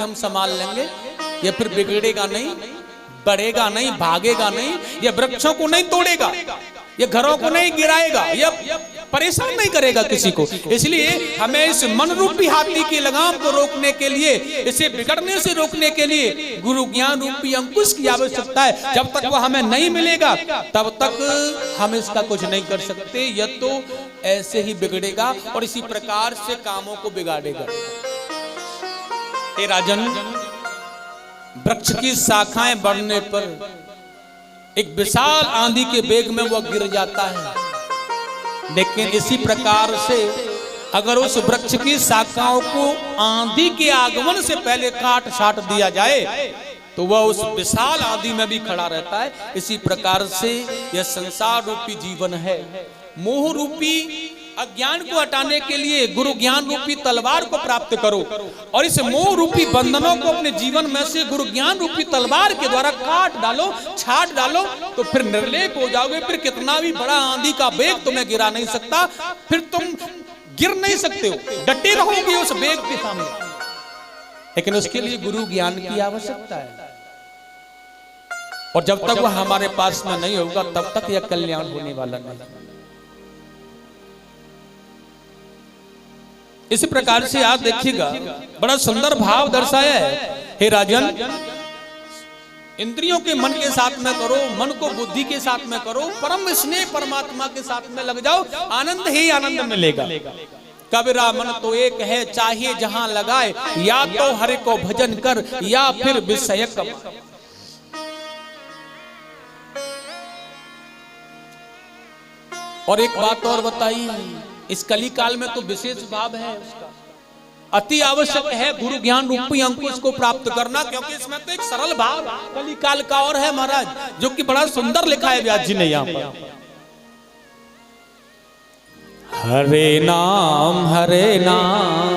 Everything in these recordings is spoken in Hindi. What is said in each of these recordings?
हम संभाल लेंगे, ये फिर बिगड़ेगा नहीं, बढ़ेगा नहीं, भागेगा नहीं, ये वृक्षों को नहीं तोड़ेगा, ये घरों को नहीं गिराएगा, ये परेशान नहीं करेगा किसी को। इसलिए हमें इस मन रूपी हाथी की लगाम को रोकने के लिए, इसे बिगड़ने से रोकने के लिए गुरु ज्ञान रूपी अंकुश की आवश्यकता है। जब तक वो हमें नहीं मिलेगा तब तक हम इसका कुछ नहीं कर सकते। यह तो ऐसे ही बिगड़ेगा और इसी प्रकार से कामों को बिगाड़ेगा। हे राजन, वृक्ष की शाखाएं बढ़ने पर एक विशाल आंधी के वेग में वह गिर जाता है, लेकिन इसी प्रकार से अगर उस वृक्ष की शाखाओं को आंधी के आगमन से पहले काट छाट दिया जाए तो वह उस विशाल आंधी में भी खड़ा रहता है। इसी प्रकार से यह संसार रूपी जीवन है। मोह रूपी अज्ञान को हटाने के लिए गुरु ज्ञान रूपी तलवार को प्राप्त करो और इस मोह रूपी बंधनों को अपने जीवन में से गुरु ज्ञान रूपी तलवार के द्वारा काट डालो, छाट डालो, तो फिर निर्लेप हो जाओगे। फिर कितना भी बड़ा आंधी का वेग तुम्हें गिरा नहीं सकता, फिर तुम गिर नहीं सकते हो, डटे रहोगे उस वेग के सामने। लेकिन उसके लिए गुरु ज्ञान की आवश्यकता है और जब तक वह हमारे पास में नहीं होगा तब तक यह कल्याण होने वाला नहीं। इस प्रकार से आप देखिएगा, बड़ा सुंदर भाव दर्शाया है। हे राजन, इंद्रियों के मन के साथ में करो, मन को बुद्धि के साथ में करो, परम स्नेह परमात्मा के साथ में लग जाओ, आनंद ही आनंद मिलेगा। कबीरा मन तो एक है, चाहिए जहां लगाए, या तो हरि को भजन कर या फिर विषय कम। और एक बात और बताई, इस कली काल में तो विशेष भाव है उसका, अति आवश्यक है गुरु ज्ञान रूपी अंकुश को प्राप्त करना, क्योंकि इसमें तो एक सरल भाव कली काल का और है महाराज, जो कि बड़ा सुंदर लिखा है व्यास जी ने यहाँ पर। हरे नाम हरे नाम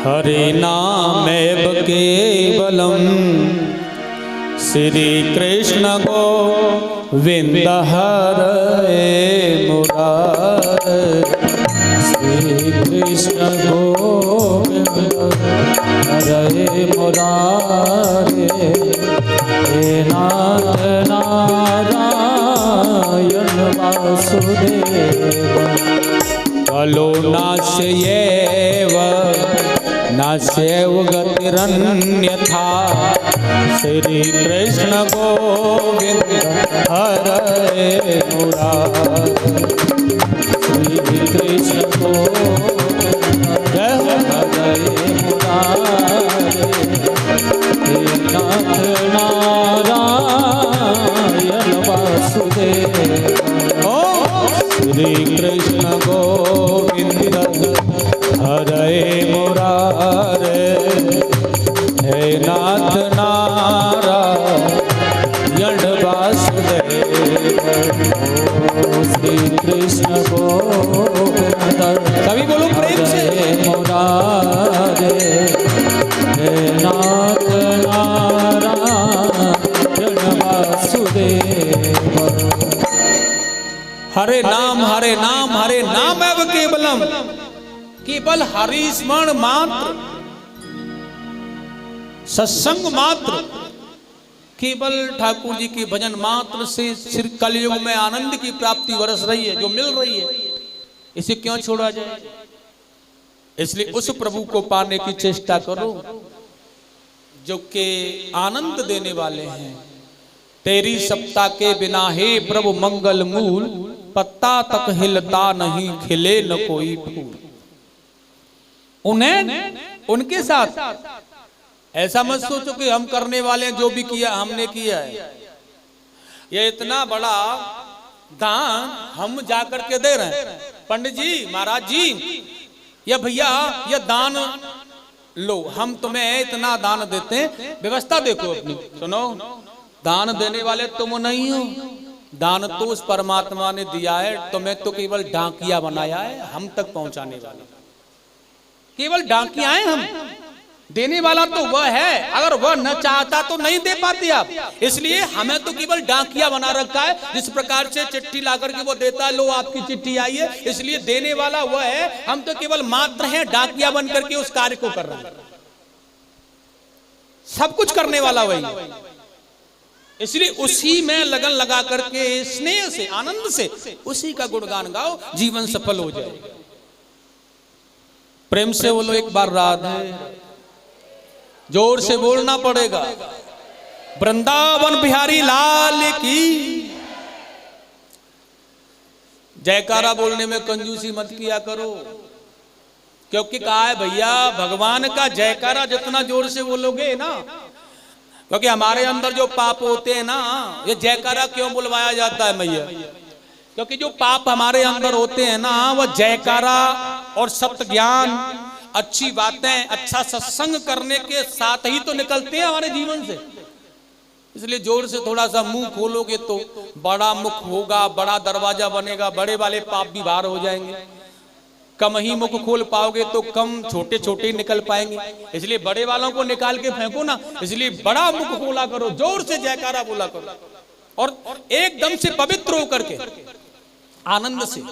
हरे नाम एव केवलम, श्री कृष्ण गोविंद हरे मुरारे, श्री कृष्ण गोविंद हरे मुरारे, हे नाथ नारायण वासुदेव, कलो नाश्येव नाश्येव गतिरन्यथा, श्री कृष्ण गोविंद हरे मुरारे, श्री कृष्ण गोविंद हरे मुरारे, हे नाथ नारायण वासुदेव, श्री कृष्ण गोविंद हरे मुरारे, हे नाथ नारायण वासुदेव, श्री कृष्ण गोविंद सभी बोलो प्रेम से मुरारे, हे नाथ नारायण वासुदेव। हरे नाम हरे नाम हरे नाम एव केवलम, केवल हरि स्मरण मात्र, सत्संग मात्र, केवल ठाकुर जी के भजन मात्र से सिर कलयुग में आनंद की प्राप्ति बरस रही है, जो मिल रही है, इसे क्यों छोड़ा जाए। इसलिए उस प्रभु को पाने की चेष्टा करो जो कि आनंद देने वाले हैं। तेरी सप्ताह के बिना हे प्रभु मंगल मूल, पत्ता तक हिलता नहीं, खिले न कोई फूल। उन्हें उनके साथ ऐसा मत सोचो कि हम करने वाले जो भी किया हमने किया है, ये इतना बड़ा दान हम जाकर के दे रहे हैं। पंडित जी, महाराज जी, या भैया ये दान लो, हम तुम्हें इतना दान देते हैं, व्यवस्था देखो अपनी। सुनो, दान देने वाले तुम नहीं हो, दान तो उस परमात्मा ने दिया है, तुम्हें तो केवल डाकिया बनाया है हम तक पहुंचाने वाले, केवल डाकिया हैं हम। देने वाला तो वह है, अगर वह न चाहता तो नहीं दे पाते आप। इसलिए हमें तो केवल डाकिया बना रखा है, जिस प्रकार से चिट्ठी लाकर के वो देता है, लो आपकी चिट्ठी आई है, इसलिए देने वाला वह है, हम तो केवल मात्र हैं, डाकिया बन करके उस कार्य को कर रहे हैं। सब कुछ करने वाला वही, इसलिए उसी में लगन लगा करके स्नेह से, आनंद से उसी का गुणगान गाओ, जीवन सफल हो जाए। प्रेम से बोलो एक बार राधे, जोर से बोलना पड़ेगा। वृंदावन बिहारी लाल की जयकारा बोलने में कंजूसी मत किया करो, क्योंकि कहा है भैया भगवान का जयकारा जितना जोर से बोलोगे ना, क्योंकि हमारे अंदर जो पाप होते हैं ना, ये जयकारा क्यों बुलवाया जाता है मैया, क्योंकि जो पाप हमारे अंदर होते हैं ना, वह जयकारा और सत्य ज्ञान, अच्छी बातें, अच्छा सत्संग करने के साथ ही तो निकलते हैं हमारे जीवन से। इसलिए जोर से थोड़ा सा मुंह खोलोगे तो बड़ा मुख होगा, बड़ा दरवाजा बनेगा, बड़े वाले पाप भी बाहर हो जाएंगे। कम ही मुख खोल पाओगे तो कम छोटे छोटे निकल पाएंगे, इसलिए बड़े वालों को निकाल के फेंको ना, इसलिए बड़ा मुख खोला करो, जोर से जयकारा बोला करो, और एकदम से पवित्र होकर के आनंद से।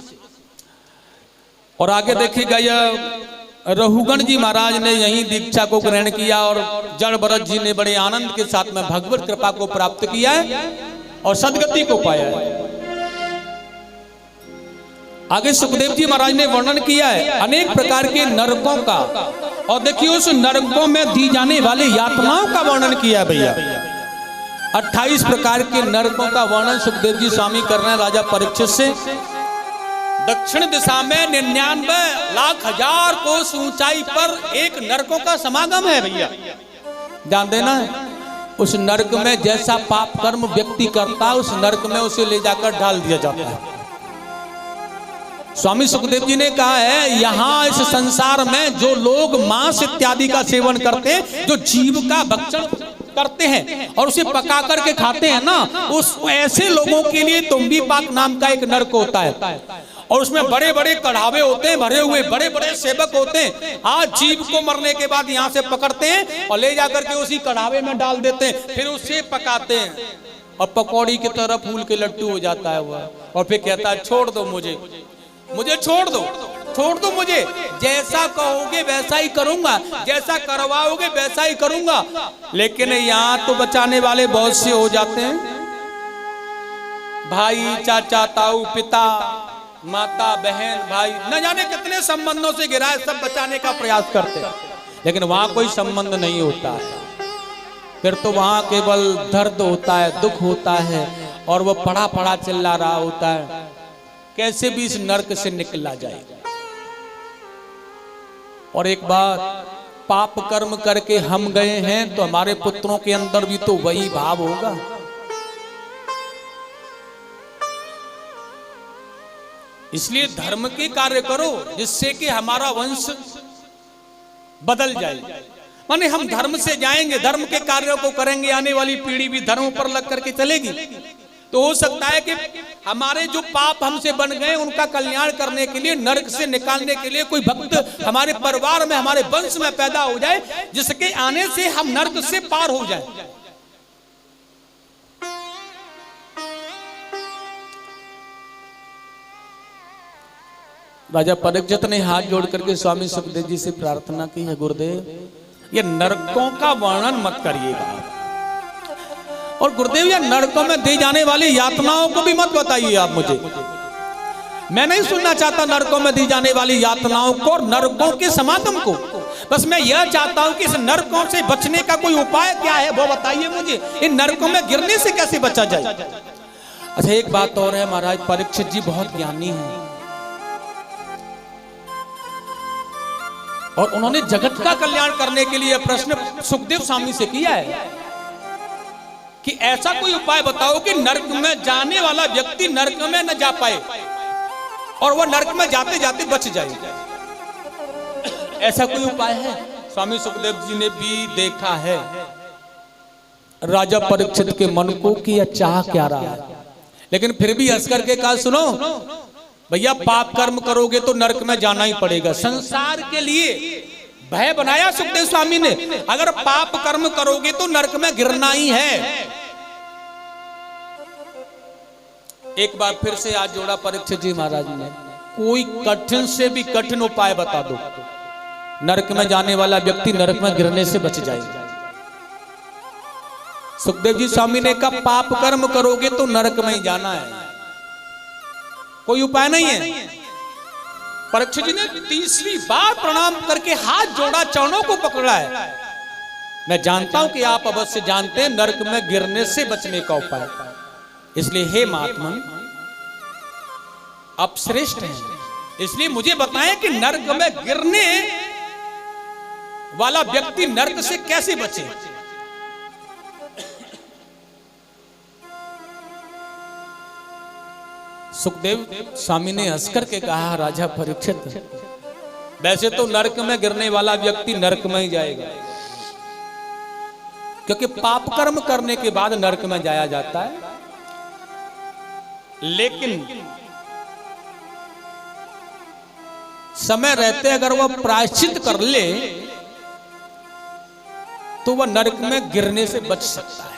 और आगे देखिएगा, यह रघुगण जी महाराज ने यहीं दीक्षा को ग्रहण किया, और जड़ भरत जी ने बड़े आनंद के साथ में भगवत कृपा को प्राप्त किया है और सदगति को पाया है। आगे सुखदेव जी महाराज ने वर्णन किया है अनेक प्रकार के नरकों का, और देखिए उस नरकों में दी जाने वाली यातनाओं का वर्णन किया है भैया। 28 प्रकार के नरकों का वर्णन सुखदेव जी स्वामी कर रहे हैं राजा परीक्षित से। दक्षिण दिशा में 99 लाख हजार कोस ऊंचाई पर एक नरकों का समागम है भैया, ध्यान देना है। उस नरक में जैसा पाप कर्म व्यक्ति करता है, उस नरक में उसे ले जाकर डाल दिया जाता है। स्वामी सुखदेव जी ने कहा है, यहाँ इस संसार में जो लोग मांस इत्यादि का सेवन करते हैं, जो जीव का भक्षण करते हैं और उसे पका करके खाते हैं ना, उस ऐसे लोगों के लिए तुम्बी पाक नाम का एक नरक होता है, और उसमें बड़े बड़े कढ़ावे होते हैं, भरे हुए बड़े बड़े सेवक होते हैं। आज जीव को मरने के बाद यहाँ से पकड़ते हैं और ले जाकर के उसी कढ़ावे में डाल देते हैं, फिर उसे पकाते हैं, और पकौड़ी की तरह फूल के लट्टू हो जाता है वह, और फिर कहता है छोड़ दो मुझे, मुझे छोड़ दो मुझे, जैसा कहोगे वैसा ही करूंगा, जैसा करवाओगे वैसा ही करूंगा। लेकिन यहाँ तो बचाने वाले बहुत से हो जाते हैं, भाई, चाचा, ताऊ, पिता, माता, बहन, भाई, न जाने कितने संबंधों से घिरा है, सब बचाने का प्रयास करते हैं, लेकिन वहां कोई संबंध नहीं होता है। फिर तो वहां केवल दर्द होता है, दुख होता है, और वो पड़ा पड़ा चिल्ला रहा होता है, कैसे भी इस नरक से निकला जाए। और एक बार पाप कर्म करके हम गए हैं, तो हमारे पुत्रों के अंदर भी तो वही भाव होगा। इसलिए धर्म के कार्य करो, जिससे कि हमारा वंश बदल जाए। माने हम धर्म से जाएंगे, धर्म के कार्यों को करेंगे, आने वाली पीढ़ी भी धर्म पर लग करके चलेगी, तो हो सकता है कि हमारे जो पाप हमसे बन गए उनका कल्याण करने के लिए, नरक से निकालने के लिए कोई भक्त हमारे परिवार में, हमारे वंश में पैदा हो जाए, जिसके आने से हम नरक से पार हो जाए। राजा परीक्षित ने हाथ जोड़ करके स्वामी सुखदेव जी से प्रार्थना की है, गुरुदेव ये नरकों का वर्णन मत करिएगा, और गुरुदेव या नरकों में दी जाने वाली यातनाओं को भी मत बताइए आप मुझे। मैं नहीं सुनना चाहता नरकों में दी जाने वाली यातनाओं को और नरकों के समागम को। बस मैं यह चाहता हूं कि इस नरकों से बचने का कोई उपाय क्या है वो बताइए मुझे, इन नरकों में गिरने से कैसे बचा जाए। अच्छा एक बात और है, महाराज परीक्षित जी बहुत ज्ञानी हैं, और उन्होंने जगत का कल्याण करने के लिए प्रश्न सुखदेव स्वामी से किया है कि ऐसा कोई उपाय बताओ कि नरक में जाने वाला व्यक्ति नरक में न जा पाए और वह नरक में जाते जाते बच जाए। ऐसा कोई उपाय है? स्वामी सुखदेव जी ने भी देखा है राजा परीक्षित के मन को कि यह चाह क्या रहा है, लेकिन फिर भी हंस करके कहा, सुनो भैया पाप कर्म करोगे तो नरक में जाना ही पड़ेगा। संसार के लिए भय बनाया सुखदेव स्वामी ने, अगर पाप कर्म करोगे तो नरक में गिरना ही है। एक बार फिर से आज जोड़ा परीक्षित जी महाराज ने, कोई कठिन से भी कठिन उपाय बता दो, नरक में जाने वाला व्यक्ति नरक में गिरने से बच जाएगा। सुखदेव जी स्वामी ने कहा पाप कर्म करोगे तो नरक में ही जाना है, कोई उपाय नहीं है। परीक्षित जी ने तीसरी बार प्रणाम करके हाथ जोड़ा, चरणों को पकड़ा है। मैं जानता हूं कि आप अवश्य जानते हैं नरक में गिरने से बचने का उपाय, इसलिए हे महात्मन आप श्रेष्ठ हैं, इसलिए मुझे बताएं कि नरक में गिरने वाला व्यक्ति नरक से कैसे बचे। सुखदेव स्वामी ने हंस करके कहा राजा परीक्षित, वैसे तो नरक में गिरने वाला व्यक्ति नरक में ही जाएगा, क्योंकि पाप कर्म करने के बाद नरक में जाया जाता है, लेकिन समय रहते अगर वह प्रायश्चित कर ले तो वह नरक में गिरने से बच सकता है।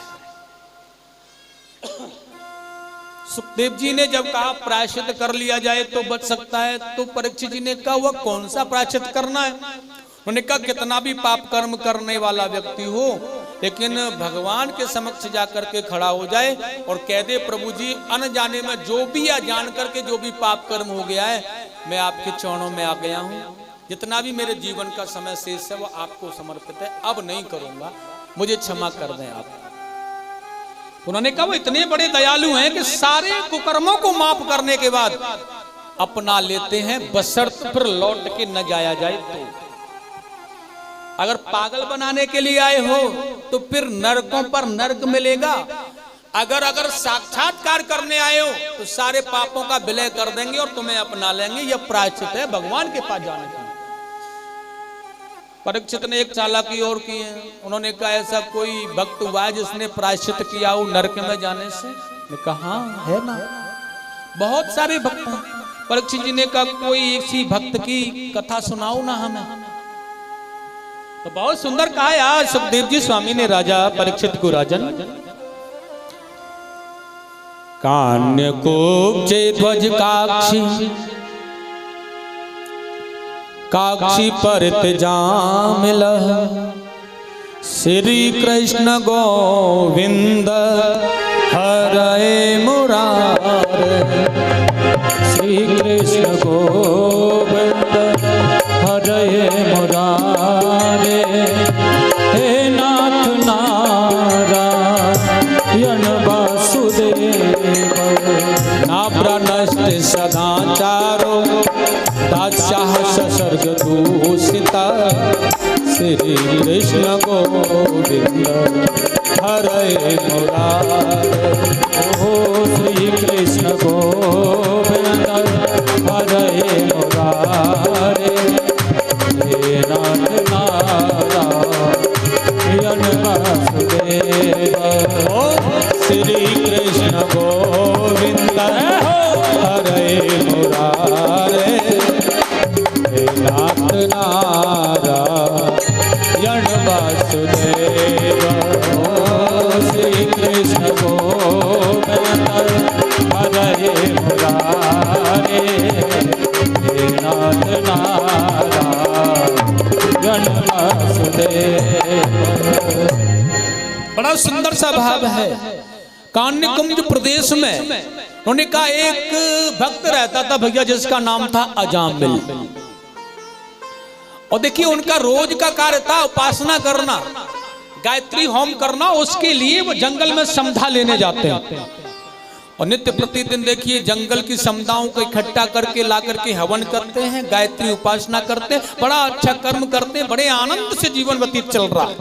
सुखदेव जी ने जब कहा प्रायश्चित कर लिया जाए तो बच सकता है, तो परीक्षित जी ने कहा वह कौन सा प्रायश्चित करना है। उन्होंने कहा कितना भी पाप कर्म करने वाला व्यक्ति हो, लेकिन भगवान के समक्ष जाकर के खड़ा हो जाए और कह दे प्रभु जी अनजाने में जो भी या जान करके जो भी पाप कर्म हो गया है, मैं आपके चरणों में आ गया हूँ, जितना भी मेरे जीवन का समय शेष है वो आपको समर्पित है, अब नहीं करूंगा, मुझे क्षमा कर दें आप। उन्होंने कहा वो इतने बड़े दयालु हैं कि सारे कुकर्मों को माफ करने के बाद अपना लेते हैं, बशर्त फिर लौट के न जाया जाए तो। अगर पागल बनाने के लिए आए हो तो फिर नरकों पर नरक मिलेगा, अगर साक्षात्कार करने आए हो तो सारे पापों का विलय कर देंगे और तुम्हें अपना लेंगे। यह प्रायश्चित है भगवान के पास जाने का। परीक्षित ने एक चालाकी और की है, उन्होंने कहा ऐसा कोई भक्त हुआ है जिसने प्रायश्चित किया हो नरक में जाने से? मैं कहा हाँ है ना, बहुत सारे भक्त हैं। परीक्षित जी ने कहा कोई इसी भक्त की कथा सुनाओ ना हमें। तो बहुत सुंदर कहा यार सुखदेव जी स्वामी ने राजा परीक्षित को, राजन कान्य कुब्जे ध्वज काक्षी काक्षी परित जामिल श्री कृष्ण गोविंद हरे मुरारे, श्री कृष्ण गोविंद हरे मुरारे, हे नाथ नारायण वासुदेव, नाभ्रनष्ट सदाचारो दास्याः ससर्ग दूषिता, श्री कृष्ण गोविंद हरे मुरारे, ओ श्री कृष्ण गोविंद हरे मुरारे, हे नाथ नारायण वासुदेव, श्री कृष्ण गोविंद हरे मुरारे, हे नाथ नारायण वासुदेव, श्री कृष्ण गोविंद हरे मुरारे, हे नाथ नारायण वासुदेव। बड़ा सुंदर सा भाव है। कान्यकुंज प्रदेश में उन्होंने कहा एक भक्त रहता था भैया जिसका नाम था अजामिल, और देखिए उनका रोज का कार्य था उपासना करना, गायत्री होम करना। उसके लिए वो जंगल में समधा लेने जाते हैं और नित्य प्रतिदिन देखिए जंगल की समधाओं को इकट्ठा करके ला करके हवन करते हैं, गायत्री उपासना करते हैं, बड़ा अच्छा कर्म करते हैं, बड़े आनंद से जीवन व्यतीत चल रहा है।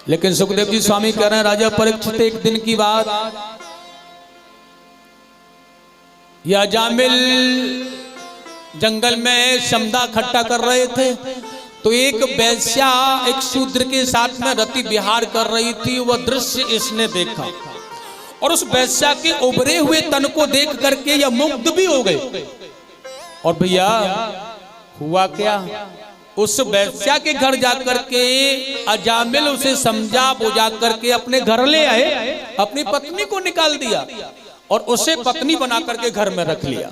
लेकिन सुखदेव जी स्वामी कह रहे हैं राजा परीक्षित एक दिन की बात, यह अजामिल जंगल में समधा इकट्ठा कर रहे थे तो एक वैश्या एक शूद्र के साथ में रति विहार कर रही थी। वह दृश्य इसने देखा और उस वैश्या के उभरे हुए तन को देख करके यह मुग्ध भी हो गए। और भैया हुआ क्या, उस वैश्या के घर जाकर के अजामिल उसे समझा बुझा करके अपने घर ले आए, अपनी पत्नी को निकाल दिया और उसे पत्नी बना करके घर में रख लिया।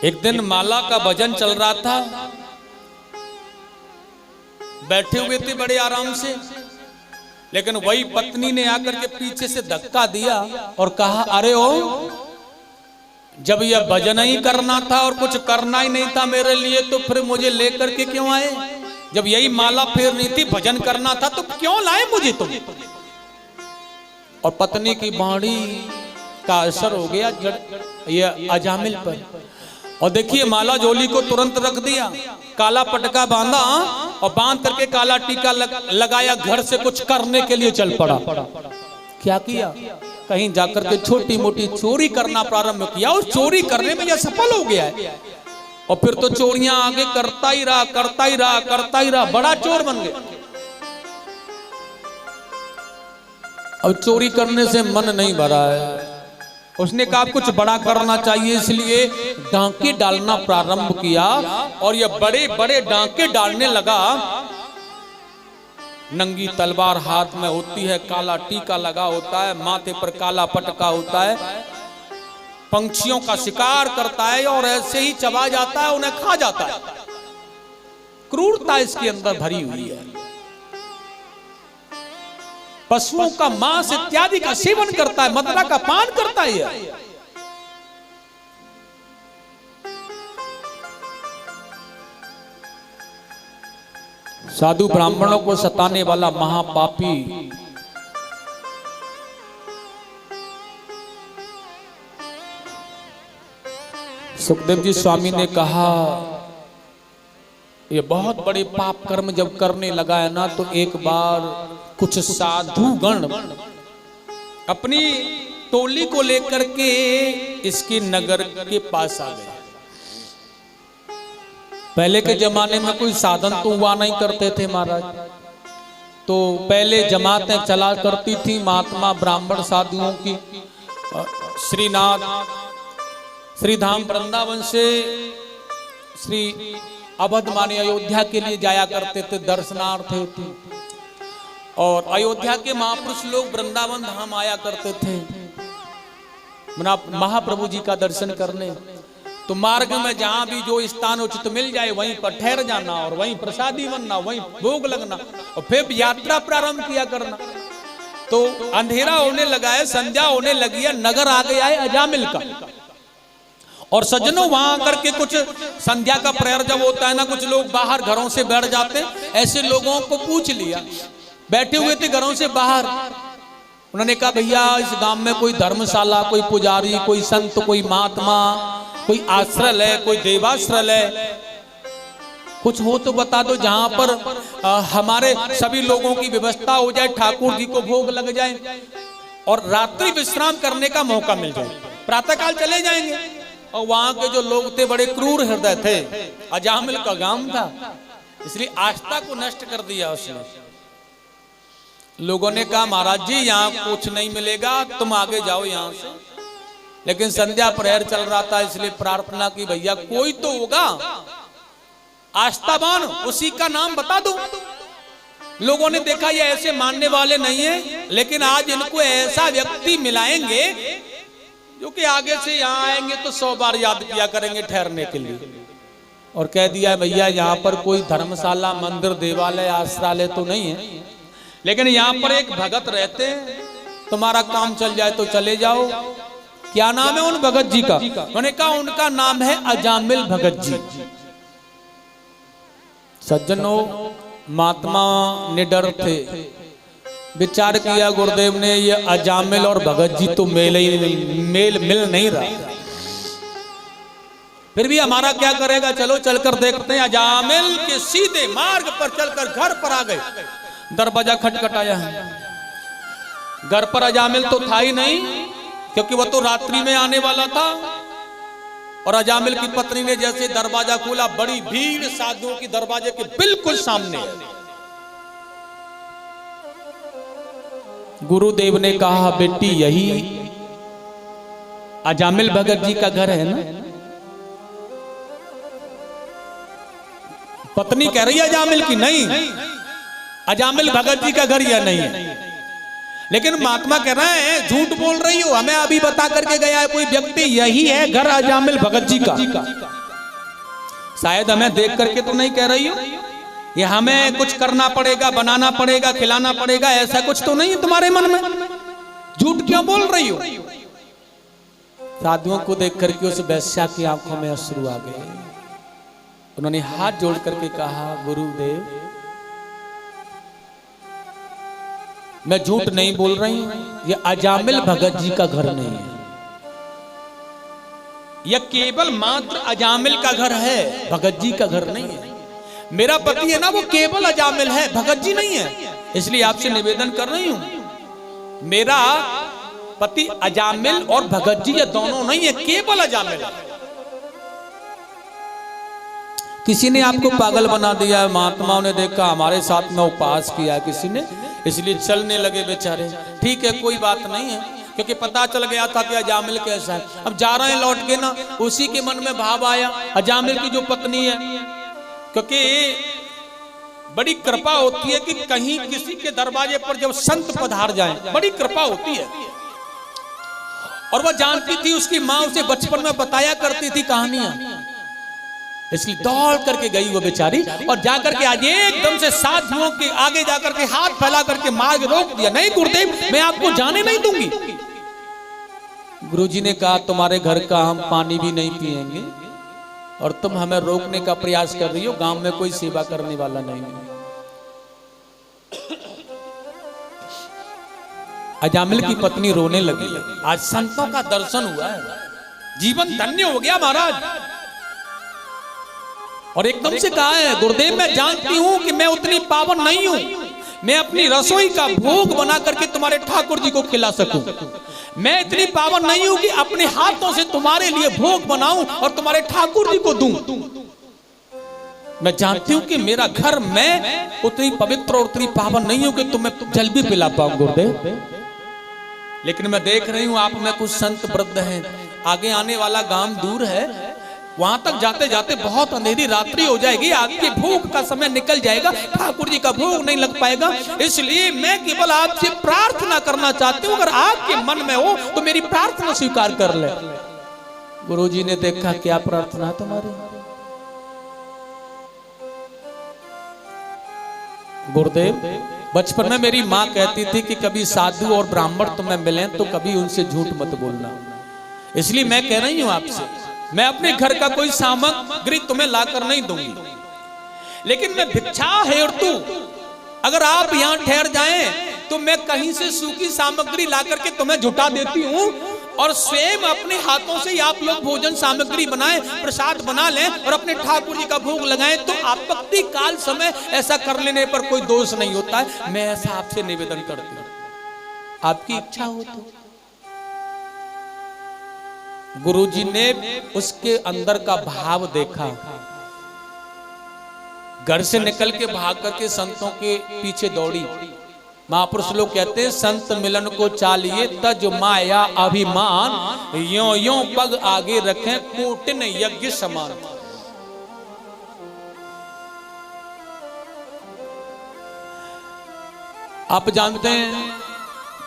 एक दिन माला का भजन चल रहा था, बैठे हुए थे बड़े आराम से, लेकिन वही पत्नी ने आकर के पीछे से धक्का दिया और कहा, अरे ओ, जब यह भजन ही करना था और कुछ करना ही नहीं था मेरे लिए, तो फिर मुझे लेकर के क्यों आए? जब यही माला फेरनी थी, भजन करना था, तो क्यों लाए मुझे तुम? और पत्नी की बाणी का असर हो गया ये अजामिल पर। और देखिए माला झोली को तुरंत रख दिया, काला पटका बांधा और बांध करके काला टीका लगाया, घर से कुछ करने के लिए चल पड़ा। क्या किया? कहीं जाकर के छोटी मोटी चोरी करना प्रारंभ किया। उस चोरी करने में यह सफल हो गया है और फिर तो चोरियां आगे करता ही रहा, करता ही रहा, करता ही रहा, बड़ा चोर बन गया। अब चोरी करने से मन नहीं भरा है, उसने कहा कुछ बड़ा करना चाहिए, इसलिए डांके डालना प्रारंभ किया और यह बड़े बड़े डांके डालने लगा। नंगी तलवार हाथ में होती है, काला टीका लगा होता है, माथे पर काला पटका होता है, पंछियों का शिकार करता है और ऐसे ही चबा जाता है, उन्हें खा जाता है। क्रूरता इसके अंदर भरी हुई है। पशुओं का मांस इत्यादि का सेवन करता है, मदिरा का पान करता है। साधु ब्राह्मणों को सताने वाला महापापी सुखदेव जी स्वामी ने कहा, ये बहुत बड़े पाप कर्म जब करने लगा है ना, तो एक बार कुछ साधु गण अपनी टोली को लेकर के इसके नगर के पास आ गए। पहले के जमाने में कोई साधन तो हुआ नहीं करते थे महाराज, तो पहले जमातें चला करती थी महात्मा ब्राह्मण साधुओं की। श्रीनाथ श्रीधाम वृंदावन से श्री अवध माने अयोध्या के लिए जाया करते थे दर्शनार्थ हेतु, और अयोध्या के महापुरुष लोग वृंदावन धाम आया करते थे महाप्रभु जी का दर्शन करने। तो मार्ग में जहां भी जो स्थान उचित मिल जाए वहीं पर ठहर जाना और वहीं प्रसादी बनना, वहीं भोग लगना और फिर यात्रा प्रारंभ किया करना। तो अंधेरा होने लगा है, संध्या होने लगी है, नगर आ गया है अजामिल का। और सज्जनों वहां आकर के कुछ संध्या का प्रहर जब होता है ना, कुछ लोग बाहर घरों से बैठ जाते, ऐसे लोगों को पूछ लिया, बैठे हुए थे घरों से बाहर। उन्होंने कहा भैया इस गांव में कोई धर्मशाला, कोई पुजारी, कोई संत, कोई महात्मा, कोई आश्रय है, कोई देवाश्रय है, कुछ हो तो बता दो जहां पर हमारे सभी लोगों की व्यवस्था हो जाए, ठाकुर जी को भोग लग जाए और रात्रि विश्राम करने का मौका मिल जाए, प्रातःकाल चले जाएंगे। और वहां के जो लोग थे बड़े क्रूर हृदय थे, अजामिल का गांव था, इसलिए आस्था को नष्ट कर दिया उसने। लोगों ने कहा महाराज जी यहाँ कुछ नहीं मिलेगा, तुम आगे जाओ यहाँ से। लेकिन संध्या प्रहर चल रहा था, इसलिए प्रार्थना की भैया कोई तो होगा आस्थावान, उसी का नाम बता दो। लोगों ने देखा ये ऐसे मानने वाले नहीं है, लेकिन आज इनको ऐसा व्यक्ति मिलाएंगे जो कि आगे से यहाँ आएंगे तो 100 बार याद किया करेंगे ठहरने के लिए। और कह दिया भैया यहाँ पर कोई धर्मशाला, मंदिर, देवालय, आश्रय तो नहीं है, लेकिन यहाँ पर एक भगत रहते हैं, तुम्हारा काम चल जाए तो चले जाओ। क्या नाम है उन भगत जी का? मैंने कहा उनका नाम है अजामिल भगत जी। सज्जनों महात्मा निडर थे, विचार किया गुरुदेव ने ये अजामिल और भगत जी तो मेल मिल नहीं रहा, फिर भी हमारा क्या करेगा, चलो चलकर देखते हैं। अजामिल के सीधे मार्ग पर चलकर घर पर आ गए। दरवाजा खटखटाया, घर पर अजामिल तो था ही नहीं, क्योंकि वह तो रात्रि में आने वाला था। और अजामिल की पत्नी ने जैसे दरवाजा खोला, बड़ी भीड़ साधुओं की दरवाजे के बिल्कुल सामने। गुरुदेव ने कहा बेटी यही अजामिल भगत जी का घर है ना? पत्नी कह रही है अजामिल की, नहीं अजामिल भगत जी का घर यह नहीं है। लेकिन महात्मा कह रहे हैं झूठ बोल रही हो, हमें अभी बता करके गया है कोई व्यक्ति, यही है घर अजामिल भगत जी का। शायद हमें देख करके तो नहीं कह रही हो, ये हमें कुछ करना पड़ेगा, बनाना पड़ेगा, खिलाना पड़ेगा, ऐसा कुछ तो नहीं है तुम्हारे मन में, झूठ क्यों बोल रही हो? साधुओं को देख करके उस वैश्या की आंखों में अश्रु आ गए। उन्होंने हाथ जोड़ करके कहा, गुरुदेव मैं झूठ नहीं बोल रही हूं, ये अजामिल भगत जी का घर नहीं है, यह केवल मात्र अजामिल का घर है, भगत जी का घर नहीं है। मेरा पति है ना, वो केवल अजामिल है, भगत जी नहीं है। इसलिए आपसे निवेदन कर रही हूं, मेरा पति अजामिल और भगत जी ये दोनों नहीं है, केवल अजामिल है। किसी ने आपको पागल बना दिया है, महात्माओं ने देखा, हमारे साथ में उपवास किया किसी ने, इसलिए चलने लगे बेचारे। ठीक है, कोई बात नहीं है, क्योंकि पता चल गया था कि अजामिल कैसा है। अब जा रहे हैं लौट के ना, उसी के मन में भाव आया, अजामिल की जो पत्नी है, क्योंकि बड़ी कृपा होती है कि कहीं किसी के दरवाजे पर जब संत पधार जाएं, बड़ी कृपा होती है। और वह जानती थी, उसकी माँ उसे बचपन में बताया करती थी कहानियां, इसलिए दौड़ करके गई वो बेचारी और जाकर के आज एकदम से साधुओं के आगे जाकर के हाथ फैला करके मार्ग रोक दिया। नहीं गुरुदेव, मैं आपको जाने नहीं दूंगी। गुरुजी ने कहा, तुम्हारे घर का हम पानी भी नहीं पिएंगे और तुम हमें रोकने का प्रयास कर रही हो, गांव में कोई सेवा करने वाला नहीं है। अजामिल की पत्नी रोने लगी। आज संतों का दर्शन हुआ है, जीवन धन्य हो गया महाराज। और एकदम से कहा है, गुरुदेव मैं जानती हूं कि मैं उतनी पावन नहीं हूं, मैं अपनी रसोई का भोग बना करके तुम्हारे ठाकुर जी को खिला सकूं। मैं इतनी पावन नहीं हूं कि अपने हाथों से तुम्हारे लिए भोग बनाऊं और तुम्हारे ठाकुर जी को दूं। मैं जानती हूं कि मेरा घर, मैं उतनी पवित्र और उतनी पावन नहीं हूं कि तुम्हें जल भी पिला पाऊं गुरुदेव। लेकिन मैं देख रही हूं आप में कुछ संत वृद्ध हैं, आगे आने वाला गांव दूर है, वहां तक जाते जाते बहुत अंधेरी रात्रि हो जाएगी, आपके भोग का समय निकल जाएगा, ठाकुर जी का भोग नहीं लग पाएगा। इसलिए मैं केवल आपसे प्रार्थना करना चाहती हूँ, अगर आपके मन में हो तो मेरी प्रार्थना स्वीकार कर ले। गुरुजी ने देखा, क्या प्रार्थना तुम्हारी? गुरुदेव बचपन में मेरी माँ कहती थी कि कभी साधु और ब्राह्मण तुम्हें मिले तो कभी उनसे झूठ मत बोलना, इसलिए मैं कह रही हूँ आपसे, मैं अपने घर का कोई सामग्री तुम्हें लाकर नहीं दूंगी, लेकिन मैं भिक्षा हेतु अगर आप यहाँ ठहर जाएं तो मैं कहीं से सूखी सामग्री लाकर के तुम्हें जुटा देती हूँ और स्वयं अपने हाथों से आप लोग भोजन सामग्री बनाएं, प्रसाद बना लें और अपने ठाकुर जी का भोग लगाएं, तो आपत्ति काल समय ऐसा कर लेने पर कोई दोष नहीं होता है। मैं ऐसा आपसे निवेदन करती हूँ, आपकी इच्छा हो तो। गुरुजी ने उसके अंदर का भाव देखा, घर से निकल के भाग करके संतों के पीछे दौड़ी। महापुरुष लोग कहते हैं, संत मिलन को चालिए तज माया अभिमान, यों यों पग आगे रखें कोटिन यज्ञ समान। आप जानते हैं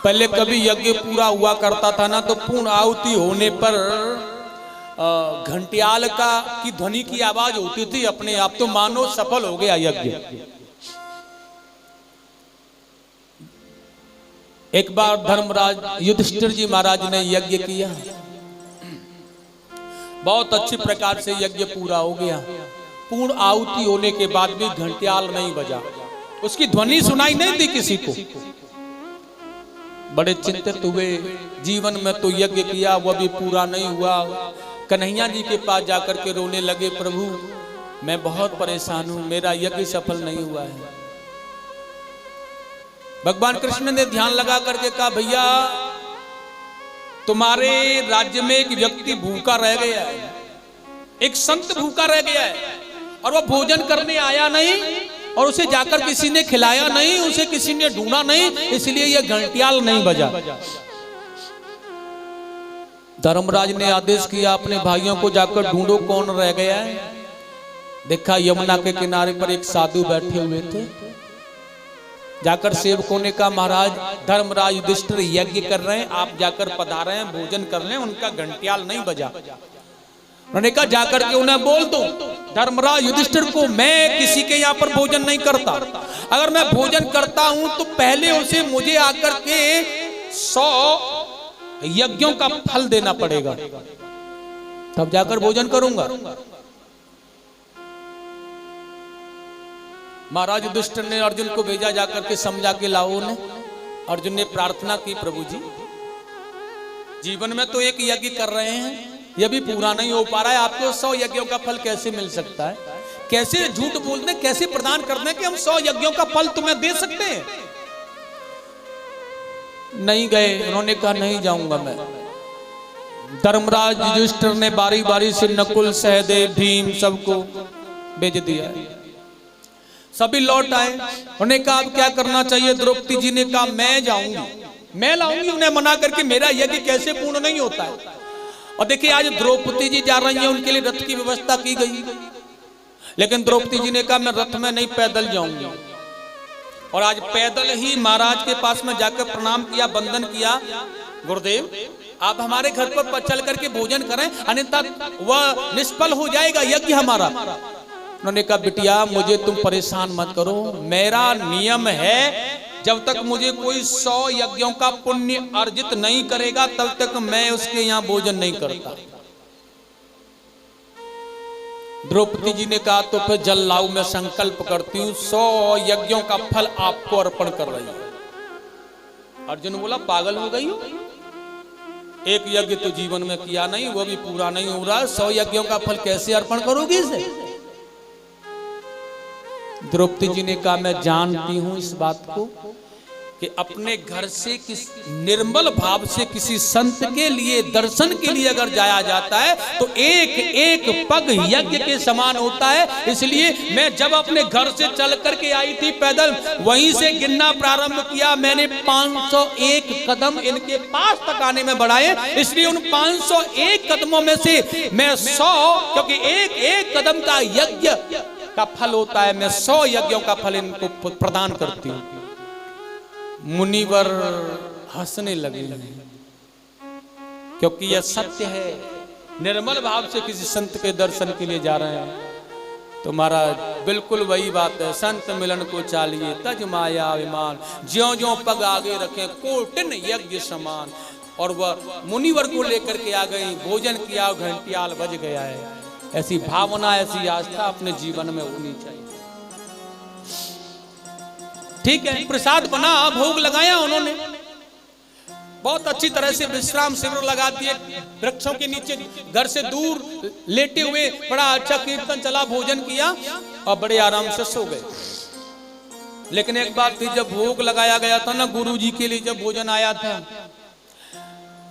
पहले कभी यज्ञ पूरा हुआ करता था ना, तो पूर्ण आहुति होने पर घंटियाल की ध्वनि की आवाज होती थी अपने आप, तो मानो सफल हो गया यज्ञ। एक बार धर्मराज युधिष्ठिर जी महाराज ने यज्ञ किया, बहुत अच्छी प्रकार से यज्ञ पूरा हो गया। पूर्ण आहुति होने के बाद भी घंटियाल नहीं बजा, उसकी ध्वनि सुनाई नहीं दी किसी को। बड़े चिंतित हुए, जीवन में तो यज्ञ किया वह भी पूरा नहीं हुआ। कन्हैया जी के पास जाकर के रोने लगे, प्रभु मैं बहुत परेशान हूं, मेरा यज्ञ सफल नहीं हुआ है। भगवान कृष्ण ने ध्यान लगा करके कहा, भैया तुम्हारे राज्य में एक व्यक्ति भूखा रह गया है, एक संत भूखा रह गया है और वह भोजन करने आया नहीं और उसे जाकर किसी ने खिलाया नहीं, उसे किसी ने ढूंढा नहीं, इसलिए यह घंटियाल नहीं बजा। धर्मराज ने आदेश किया अपने भाइयों को जाकर ढूंढो कौन रह गया है। देखा यमुना के किनारे पर एक साधु बैठे हुए थे। जाकर सेवकों ने कहा महाराज धर्मराज युधिष्ठिर यज्ञ कर रहे हैं, आप जाकर पधारे हैं, भोजन कर लें। उनका घंटियाल नहीं बजा। उन्होंने कहा जाकर के उन्हें बोल दो धर्मराज युधिष्ठिर को मैं किसी के यहाँ पर भोजन नहीं करता। अगर मैं भोजन करता हूं तो पहले उसे मुझे आकर के 100 यज्ञों का फल देना पड़ेगा, तब जाकर भोजन करूंगा। महाराज युधिष्ठिर ने अर्जुन को भेजा, जाकर के समझा के लाओ उन्हें। अर्जुन ने प्रार्थना की प्रभु जी जीवन में तो एक यज्ञ कर रहे हैं, यह भी पूरा नहीं हो पा रहा है, आपको 100 यज्ञों का फल कैसे मिल सकता है? कैसे झूठ बोलते, कैसे प्रदान करते हैं कि हम 100 यज्ञों का फल तुम्हें दे सकते हैं? नहीं गए। उन्होंने कहा नहीं जाऊंगा मैं। धर्मराज युधिष्ठिर ने बारी बारी से नकुल, सहदेव, भीम सबको भेज दिया। सभी लौट आए। उन्होंने कहा अब क्या करना चाहिए? द्रौपदी जी ने कहा मैं जाऊंगी, मैं लाऊंगी उन्हें मना करके, मेरा यज्ञ कैसे पूर्ण नहीं होता है। और देखिए आज द्रौपदी जी जा रही हैं, उनके लिए रथ की व्यवस्था की गई, लेकिन द्रौपदी जी ने कहा मैं रथ में नहीं, पैदल जाऊंगी। और आज पैदल ही महाराज के पास में जाकर प्रणाम किया, वंदन किया, गुरुदेव आप हमारे घर पर चल करके भोजन करें, अन्यथा वह निष्फल हो जाएगा यज्ञ हमारा। उन्होंने कहा बिटिया मुझे तुम परेशान मत करो, मेरा नियम है जब तक मुझे कोई 100 यज्ञों का पुण्य अर्जित नहीं करेगा तब तक मैं उसके यहाँ भोजन नहीं करता। द्रौपदी जी ने कहा तो फिर जल लाओ, मैं संकल्प करती हूँ 100 यज्ञों का फल आपको अर्पण कर रही हूं। अर्जुन बोला पागल हो गई हो, एक यज्ञ तो जीवन में किया नहीं, वो भी पूरा नहीं हो रहा, 100 यज्ञों का फल कैसे अर्पण करोगी इसे? द्रौपदी जी ने कहा मैं जानती हूं इस बात को कि अपने घर से किस निर्मल भाव से किसी संत के लिए दर्शन के लिए अगर जाया जाता है तो एक एक पग यज्ञ के समान होता है। इसलिए मैं जब अपने घर से चल करके आई थी पैदल, वहीं से गिनना प्रारंभ किया, मैंने 501 कदम इनके पास तक आने में बढ़ाए। इसलिए उन 501 कदमों में से मैं 100, क्योंकि एक एक कदम का यज्ञ का फल होता है, मैं 100 यज्ञों का फल इनको प्रदान करती हूँ। मुनिवर हंसने लगे, क्योंकि यह सत्य है। निर्मल भाव से किसी संत के दर्शन के लिए जा रहे हैं तो महाराज बिल्कुल वही बात है, संत मिलन को चाहिए तज माया अभिमान, ज्यों ज्यों पग आगे रखें कोटिन यज्ञ समान। और वह मुनिवर को लेकर के आ गई, भोजन किया, घंटियाल बज गया है। ऐसी भावना, ऐसी आस्था अपने जीवन में होनी चाहिए। ठीक है, प्रसाद बना, भोग लगाया उन्होंने, बहुत अच्छी तरह से विश्राम शिविर लगा दिए, वृक्षों के नीचे घर से दूर लेटे हुए बड़ा अच्छा कीर्तन चला, भोजन किया और बड़े आराम से सो गए। लेकिन एक बात थी, जब भोग लगाया गया था ना गुरुजी के लिए, जब भोजन आया था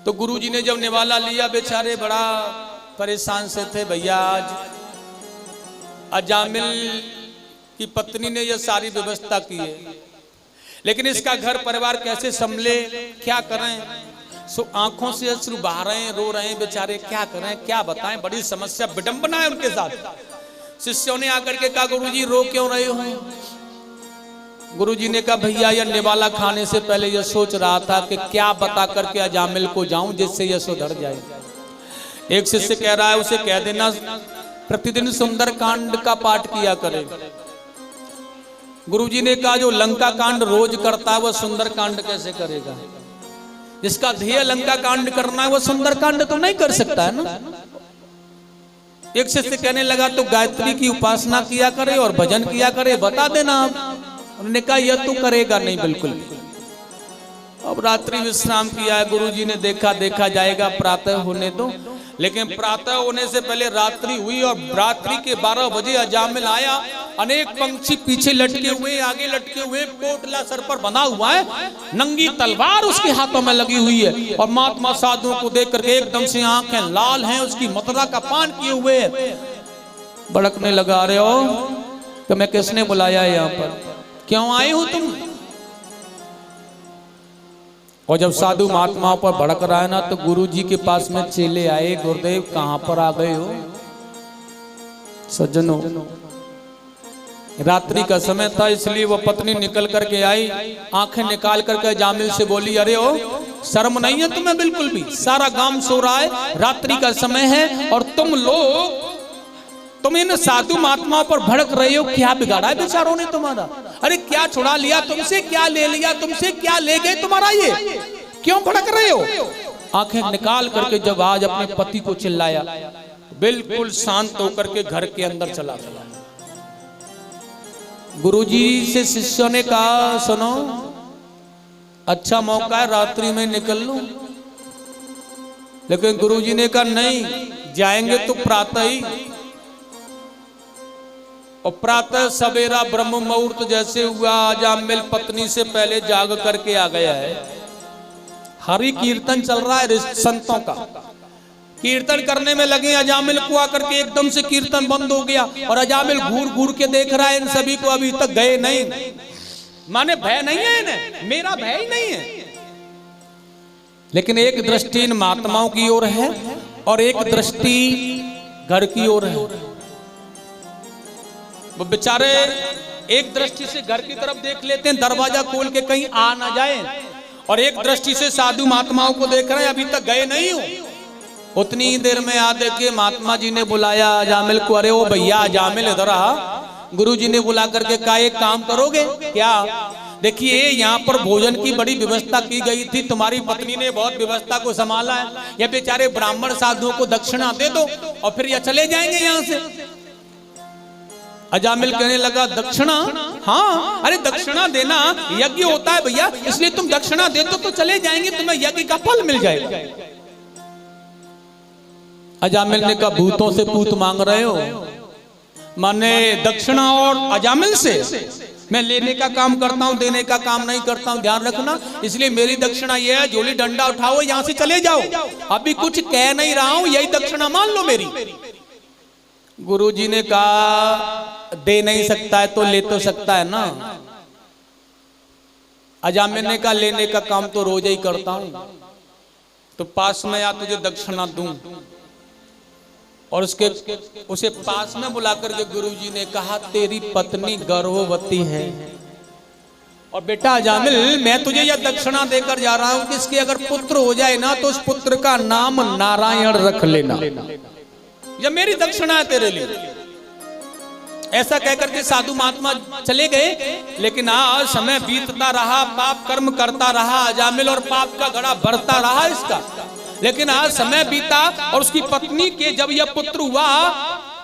तो गुरुजी ने जब निवाला लिया, बेचारे बड़ा परेशान से थे। भैया आज अजामिल की पत्नी ने यह सारी व्यवस्था की है, लेकिन इसका घर परिवार कैसे संभले, क्या करें? सो आंखों से अश्रु बहा रहे हैं, रो रहे हैं बेचारे, क्या करें, क्या बताएं, बड़ी समस्या, विडंबना है उनके साथ। शिष्यों ने आकर के कहा गुरुजी रो क्यों रहे हो? गुरुजी ने कहा भैया यह निवाला खाने से पहले यह सोच रहा था कि क्या बता करके अजामिल को जाऊं जिससे यह सुधर जाए। एक शिष्य कह रहा है उसे कह देना प्रतिदिन सुंदर कांड का पाठ किया करे। गुरुजी ने कहा जो लंका कांड रोज करता है वह सुंदर कांड कैसे करेगा? जिसका ध्येय लंका कांड करना है वह सुंदर कांड तो नहीं कर सकता है ना। एक शिष्य कहने लगा तो गायत्री की उपासना किया करे और भजन किया करे, बता देना आप। उन्होंने कहा यह तो करेगा नहीं बिल्कुल भी। अब रात्रि विश्राम किया है, गुरुजी ने देखा जाएगा, प्रातः होने दो। लेकिन प्रातः होने से पहले रात्रि हुई और रात्रि के 12 बजे अजामिल आया। अनेक पंछी पीछे लटके हुए, आगे लटके हुए, पोटला सर पर बना हुआ है, नंगी तलवार उसके हाथों में लगी हुई है और महात्मा साधुओं को देख करके एकदम से आंखें लाल हैं, उसकी मथुरा का पान किए हुए है। भड़कने लगा, रहे हो कि मैं किसने बुलाया है यहाँ पर, क्यों आए हो तुम? और जब साधु महात्माओं पर भड़क रहा है ना तो गुरु जी के पास में चेले आए, गुरुदेव कहां पर आ गए हो? सज्जनों रात्रि का समय था, इसलिए वो पत्नी निकल करके आई, आंखें निकाल करके जामिल से बोली, अरे ओ शर्म नहीं है तुम्हें बिल्कुल भी? सारा गांव सो रहा है, रात्रि का समय है और तुम इन साधु महात्माओं पर भड़क रहे हो। क्या बिगाड़ा है बेचारों ने तुम्हारा? अरे क्या छुड़ा लिया तुमसे, क्या ले लिया तुमसे, क्या ले गए तुम्हारा? ये क्यों भड़क रहे हो? आंखें निकाल करके जब आज अपने पति को चिल्लाया, बिल्कुल शांत होकर के घर के अंदर चला गया। गुरुजी से शिष्यों ने कहा, सुनो अच्छा मौका है, रात्रि में निकल लो। लेकिन गुरुजी ने कहा नहीं, जाएंगे तो प्रातः ही। और प्रातः सवेरा ब्रह्म मुहूर्त जैसे हुआ, अजामिल पत्नी से पहले जाग करके आ गया है। हरि कीर्तन चल रहा है संतों का, कीर्तन करने में लगे। अजामिल को आकर के एकदम से कीर्तन बंद हो गया और अजामिल घूर घूर के देख रहा है इन सभी को, अभी तक गए नहीं। माने भय नहीं है इन्हें, मेरा भय ही नहीं है। लेकिन एक दृष्टि इन महात्माओं की ओर है और एक दृष्टि घर की ओर है। वो बेचारे एक दृष्टि से घर की तरफ देख लेते हैं, दरवाजा खोल के कहीं आ ना जाए, और एक दृष्टि से साधु महात्माओं को देख रहे हैं, अभी तक गए नहीं हो। उतनी ही देर में आते के महात्मा जी ने बुलाया अजामिल को, अरे ओ भैया अजामिल इधर आ। गुरु जी ने बुला करके कहा, एक काम करोगे क्या? देखिए यहाँ पर भोजन की बड़ी व्यवस्था की गई थी, तुम्हारी पत्नी ने बहुत व्यवस्था को संभाला है। ये बेचारे ब्राह्मण साधुओं को दक्षिणा दे दो और फिर ये चले जाएंगे यहाँ से। अजामिल कहने लगा, दक्षिणा? हाँ, अरे दक्षिणा देना यज्ञ होता है भैया, इसलिए तुम दक्षिणा दे दो तो चले जाएंगे, तुम्हें यज्ञ का फल मिल जाएगा। अजामिल ने कहा, भूतों से पूत मांग रहे हो? माने दक्षिणा और अजामिल से? मैं लेने का काम करता हूं, देने का काम नहीं करता हूं, ध्यान रखना। इसलिए मेरी दक्षिणा यह है, झोली डंडा उठाओ, यहां से चले जाओ। अभी कुछ कह नहीं रहा हूं, यही दक्षिणा मान लो मेरी। गुरुजी ने कहा, दे नहीं सकता है तो ले तो सकता है ना। अजामिल ने कहा, लेने का काम तो रोज ही करता हूं, तो पास में या तुझे दक्षिणा दूं। और उसे पास में बुलाकर के गुरुजी ने कहा, तेरी पत्नी गर्भवती है, और बेटा अजामिल मैं तुझे यह दक्षिणा देकर जा रहा हूं कि इसके अगर पुत्र हो जाए ना तो उस पुत्र का नाम नारायण रख लेना। यह मेरी दक्षिणा है तेरे लिए। ऐसा कहकर के साधु महात्मा चले गए। लेकिन आज समय बीतता रहा, पाप कर्म करता रहा अजामिल, और पाप का घड़ा बढ़ता रहा इसका। लेकिन आज समय बीता और उसकी पत्नी के जब यह पुत्र हुआ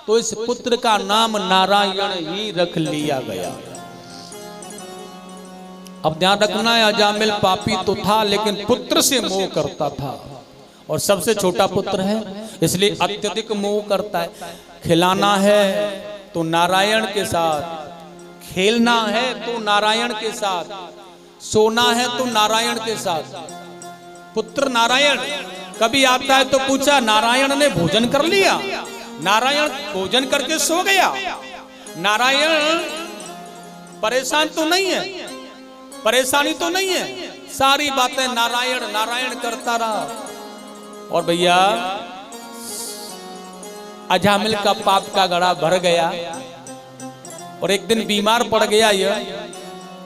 तो इस पुत्र का नाम नारायण ही रख लिया गया। अब ध्यान रखना है, अजामिल पापी तो था लेकिन पुत्र से मोह करता था, और सबसे छोटा पुत्र है इसलिए अत्यधिक मोह करता है। खिलाना है तो नारायण के साथ, खेलना है तो नारायण के साथ, सोना है तो नारायण के साथ। पुत्र नारायण कभी आता है तो पूछा, नारायण ने भोजन कर लिया? नारायण भोजन करके सो गया? नारायण परेशान तो नहीं है, परेशानी तो नहीं है, सारी बातें नारायण नारायण करता रहा। और भैया अजामिल का पाप का घड़ा भर गया और एक दिन बीमार पड़ गया। यह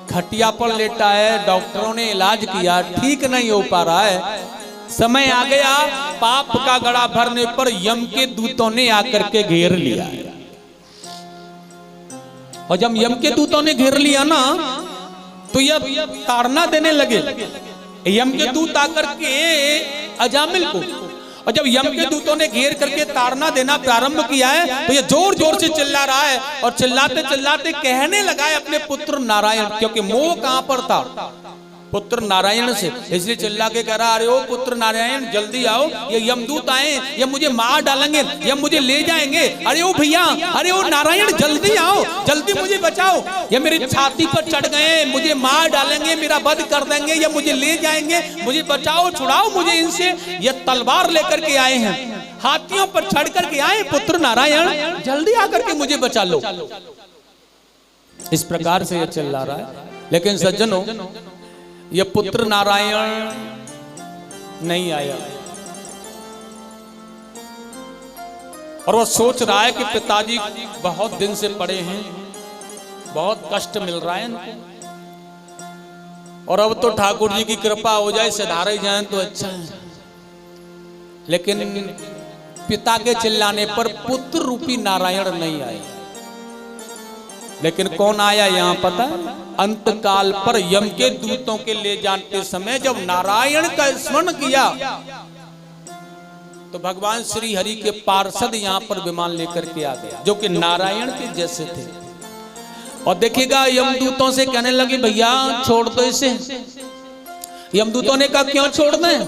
खटिया पर लेटा है, डॉक्टरों ने इलाज किया, ठीक नहीं हो पा रहा है। समय आ गया, पाप का घड़ा भरने पर यम के दूतों ने आकर के घेर लिया। और जब यम के दूतों ने घेर लिया ना तो यह ताड़ना देने लगे। यम के दूत आकर के अजामिल को, और जब यम के दूतों ने घेर करके ताड़ना देना प्रारंभ किया है तो ये जोर जोर से चिल्ला रहा है, और चिल्लाते चिल्लाते कहने लगा है अपने पुत्र नारायण, क्योंकि मोह कहां पर था? पुत्र नारायण से। इसलिए चिल्ला के कह रहा, अरे ओ पुत्र नारायण जल्दी आओ, ये यमदूत आए, ये मुझे मार डालेंगे, ये मुझे ले जाएंगे। अरे ओ भैया, अरे ओ नारायण जल्दी आओ, जल्दी मुझे बचाओ, ये मेरी छाती पर चढ़ गए, मुझे मार डालेंगे, मेरा वध कर देंगे, ये मुझे ले जाएंगे, मुझे बचाओ, छुड़ाओ मुझे इनसे। ये तलवार लेकर के आए हैं, हाथियों पर चढ़ करके आए, पुत्र नारायण जल्दी आकर के मुझे बचा लो। इस प्रकार से यह चिल्ला रहा है। लेकिन सज्जनों, यह पुत्र नारायण नहीं आया, और वह सोच रहा है कि पिताजी बहुत दिन से पड़े हैं, बहुत कष्ट मिल रहा है इनको। और अब तो ठाकुर जी की कृपा हो जाए, सुधारे जाए तो अच्छा है। लेकिन पिता के चिल्लाने पर पुत्र रूपी नारायण नहीं आए। लेकिन कौन आया यहाँ पता? अंत काल पर यम के दूतों के ले जाते समय जब नारायण का स्मरण किया तो भगवान श्री हरि के पार्षद यहाँ पर विमान लेकर के आ गया, जो कि नारायण के जैसे थे। और देखिएगा यमदूतों से कहने लगे भैया छोड़ दो इसे। यमदूतों ने कहा क्यों छोड़ दें?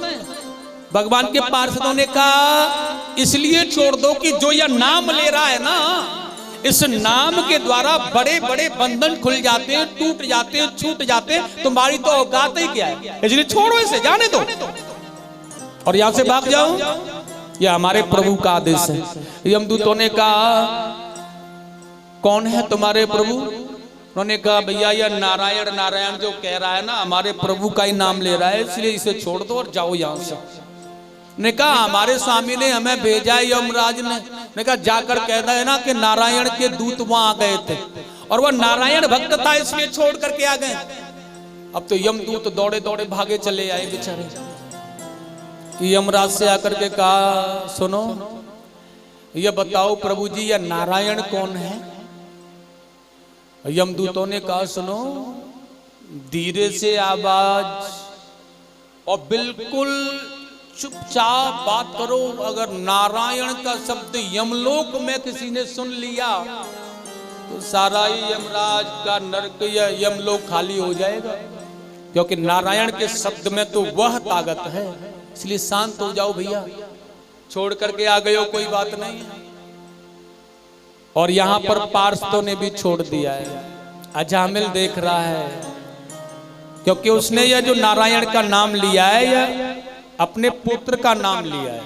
भगवान के पार्षदों ने कहा इसलिए छोड़ दो कि जो यह नाम ले रहा है ना, इस नाम के द्वारा बड़े बड़े बंधन खुल जाते हैं, टूट जाते हैं, छूट जाते हैं। तुम्हारी तो औकात ही क्या है, इसलिए छोड़ो इसे, जाने दो और यहां से भाग जाओ। यह हमारे प्रभु का आदेश है। यमदूतों ने कहा कौन है तुम्हारे प्रभु? उन्होंने कहा भैया यह नारायण नारायण जो कह रहा है ना, हमारे प्रभु का ही नाम ले रहा है, इसलिए इसे छोड़ दो और जाओ यहां से। ने कहा हमारे स्वामी ने हमें भेजा है, यमराज ने कहा जाकर कहना है ना कि नारायण के दूत वहां आ गए थे और वह नारायण भक्त था, इसलिए छोड़ करके आ गए। अब तो यमदूत दौड़े दौड़े भागे चले आए बेचारे। यमराज से आकर के कहा सुनो, ये बताओ प्रभु जी यह नारायण कौन है? यमदूतों ने कहा सुनो, धीरे से आवाज और बिल्कुल चुपचाप बात करो। अगर नारायण का शब्द यमलोक में किसी ने सुन लिया तो सारा ही यमराज का नरक या यमलोक खाली हो जाएगा, क्योंकि नारायण के शब्द में तो वह ताकत है। इसलिए शांत हो जाओ भैया, छोड़ करके आ गए हो, कोई बात नहीं। और यहां पर पार्षदों ने भी छोड़ दिया है। अजामिल देख रहा है, क्योंकि उसने यह जो नारायण का नाम लिया है यह अपने पुत्र का नाम लिया है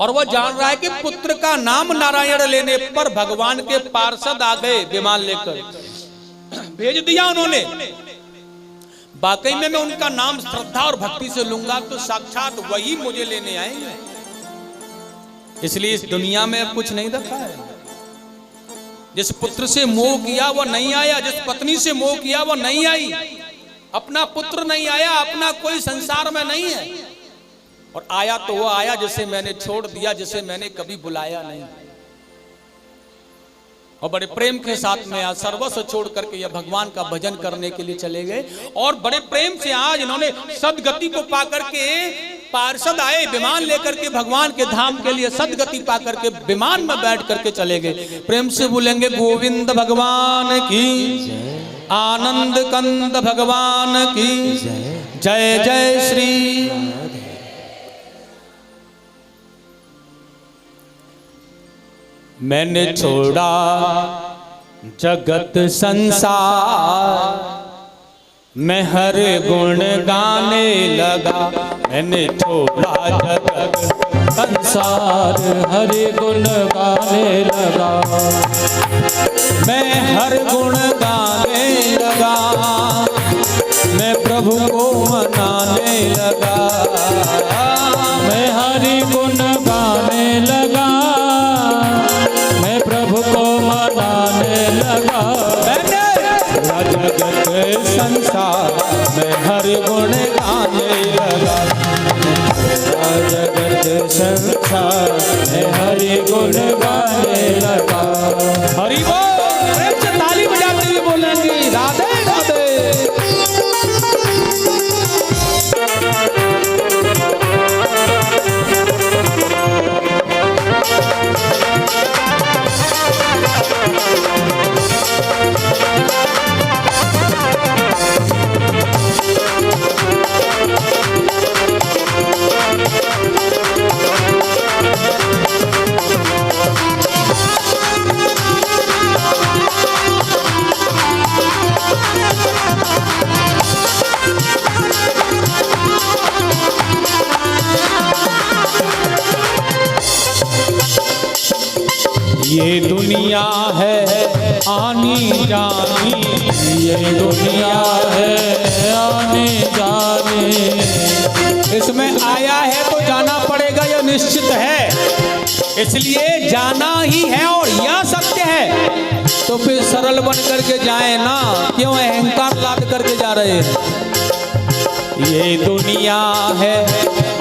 और वह जान रहा है कि पुत्र का नाम नारायण लेने पर भगवान के पार्षद आ गए विमान लेकर, भेज दिया उन्होंने। वाकई में मैं उनका नाम श्रद्धा और भक्ति से लूंगा तो साक्षात वही मुझे लेने आएंगे। इसलिए इस दुनिया में अब कुछ नहीं रखा है। जिस पुत्र से मोह किया वह नहीं आया, जिस पत्नी से मोह किया वह नहीं आई, अपना पुत्र नहीं आया, अपना कोई संसार में नहीं है। और आया तो वो आया जिसे मैंने छोड़ दिया, जिसे मैंने कभी बुलाया नहीं। और बड़े प्रेम के साथ में आज सर्वस्व छोड़ करके यह भगवान का भजन करने के लिए चले गए। और बड़े प्रेम से आज इन्होंने सदगति को पा करके पार्षद आए विमान लेकर के भगवान के धाम के लिए, सदगति पा करके विमान में बैठ करके चले गए। प्रेम से बोलेंगे गोविंद भगवान की, आनंद कंद भगवान की जय जय श्री। मैंने छोड़ा जगत संसार, मैं हर गुण गाने लगा। मैंने छोड़ा जगत संसार, हर गुण गाने लगा। मैं हर गुण गाने लगा, मैं प्रभु को मनाने लगा। मैं हरि गुण गाने लगा, मैं प्रभु को मनाने लगा। मैंने जगत संसार, मैं हरि गुण गाने लगा। जगत संसार, मैं हरि गुण गाने लगा। हरि बोल, ताली बजाते हुए बोलेंगे राधे राधे। ये दुनिया है आनी जानी, ये दुनिया है आने जाने। इसमें आया है तो जाना पड़ेगा, यह निश्चित है। इसलिए जाना ही है और यह सत्य है। तो फिर सरल बन करके जाए ना, क्यों अहंकार लाद करके जा रहे हैं। ये दुनिया है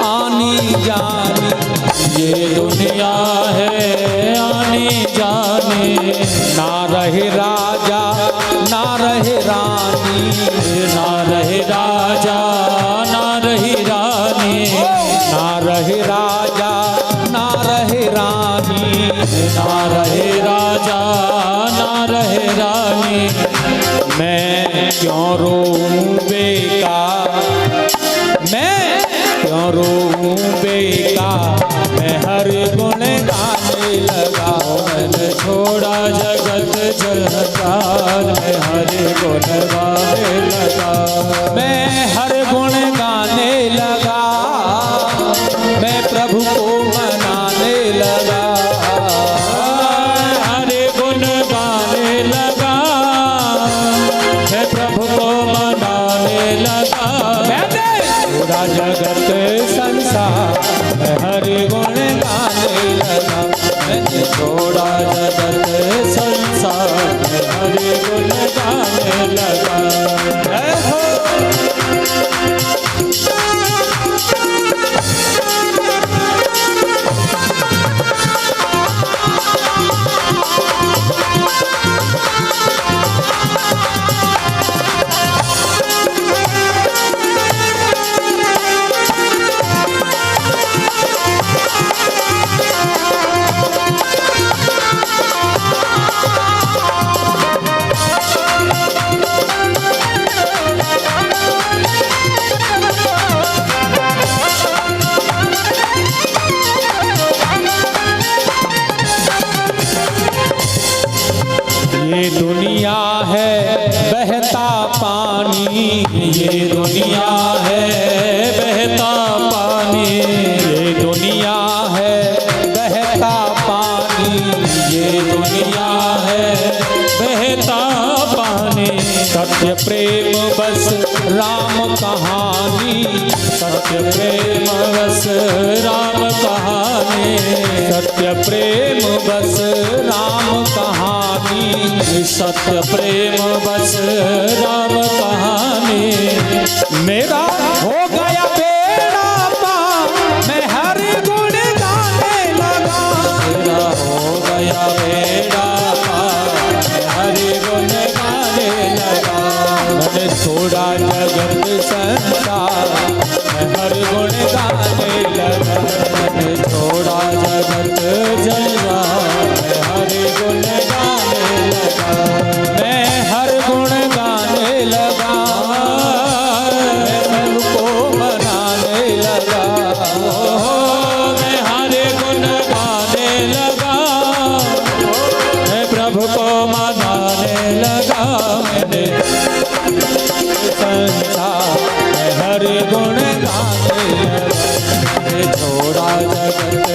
आनी जानी, ये दुनिया है आनी जानी, ना रहे राजा ना रहे रानी, ना रहे राजा ना रही रानी, ना रहे राजा ना रहे रानी, ना रहे राजा ना रहे रानी। मैं क्यों रोऊं बेकार, मैं क्यों रोऊं बेकार, मैं हर गुण गाने लगा। मैंने छोड़ा जगत जलकार, मैं हर गुण गाने लगा। मैं हर गुण गाने लगा, मैं प्रभु को मनाने लगा। हर गुण गाने लगा, मैं प्रभु को मनाने लगा। पूरा जगत संसार मैं हर गुण गाने लगा। मैंने छोड़ा जगत संसार, मैं हर गुण गाने लगा। जय हो। ये दुनिया है बहता पानी, ये दुनिया है बहता पानी, ये दुनिया है बहता पानी, ये दुनिया है बहता पानी। सत्य प्रेम बस राम कहानी, सत्य प्रेम बस राम कहानी, सत्य प्रेम बस राम कहानी, सत्य प्रेम बस राम कहानी। मेरा हो गया बेड़ा पार, मैं हर गुण गाने लगा। मेरा हो गया बेड़ा पार, मैं हरि गुण गाने लगा। मैंने छोड़ा जगत संसार, मैं हर गुण गाने लगा। मैंने छोड़ा जगत जलवा, मैं हरि गुण गाने लगा। मैं हर गुण गाने लगा, मैं प्रभु को मनाने लगा। मैं हरि गुण गाने लगा, मैं प्रभु को मनाने लगा। मैंने संसार मैं हर गुण गाने लगा। मैंने छोड़ा जगत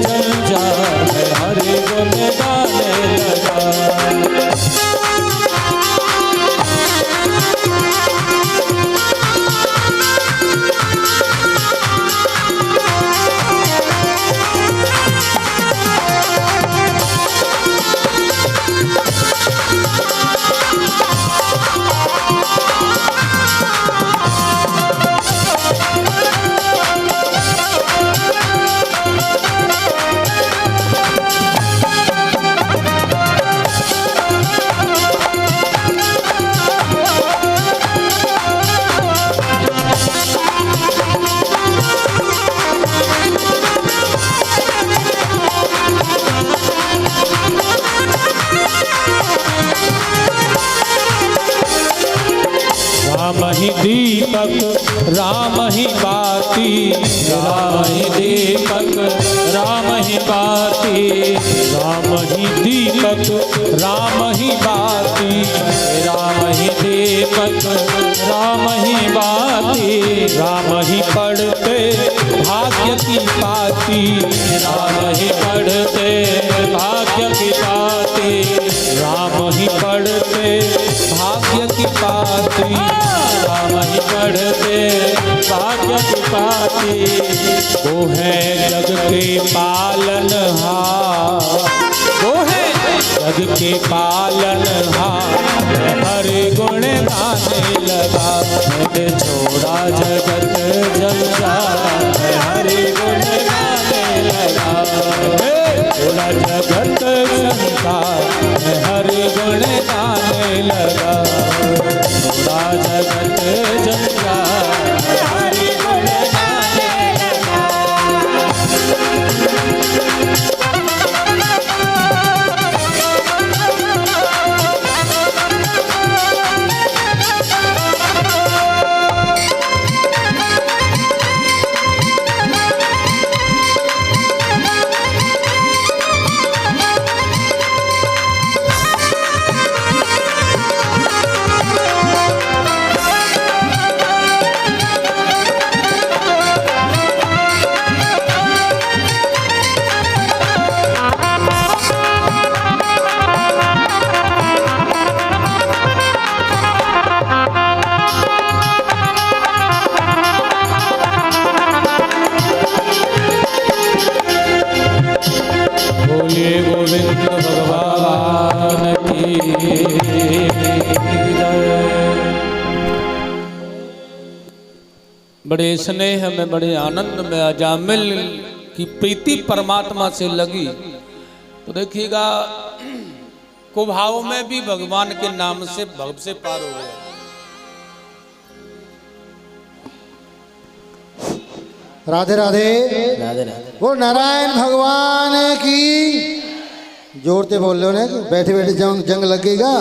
जंजाल, मैं हरि गुण गाने लगा। राम ही दीपक राम ही बाती, राम ही दीपक राम ही बाती, राम ही दीपक राम ही बाती, राम ही दीपक राम ही बाती, राम ही पढ़ते भाग्य की पाती, राम ही पढ़ते भाग्य की पाती, राम ही पढ़ते भाग्य की पाती, राम ही पढ़ते भाग्य की पाती। वो है जग के पालनहार, वो है जग के पालनहार हरि गुण गाने लगा। मैंने छोड़ा जगत संसार हरि गुण गाने लगा। छोड़ा जगत संसार हरि गुण गाने लगा। छोड़ा जगत संसार हरि गुण गाने लगा। बोलिए गोविंद भगवान की जय। बड़े स्नेह में बड़े आनंद में अजामिल की प्रीति परमात्मा से लगी तो देखिएगा कुभाव में भी भगवान के नाम से भव से पार हो गया। राधे राधे राधे राधे। वो नारायण भगवान की जोरते बोल लो ना, बैठे बैठे जंग लगेगा।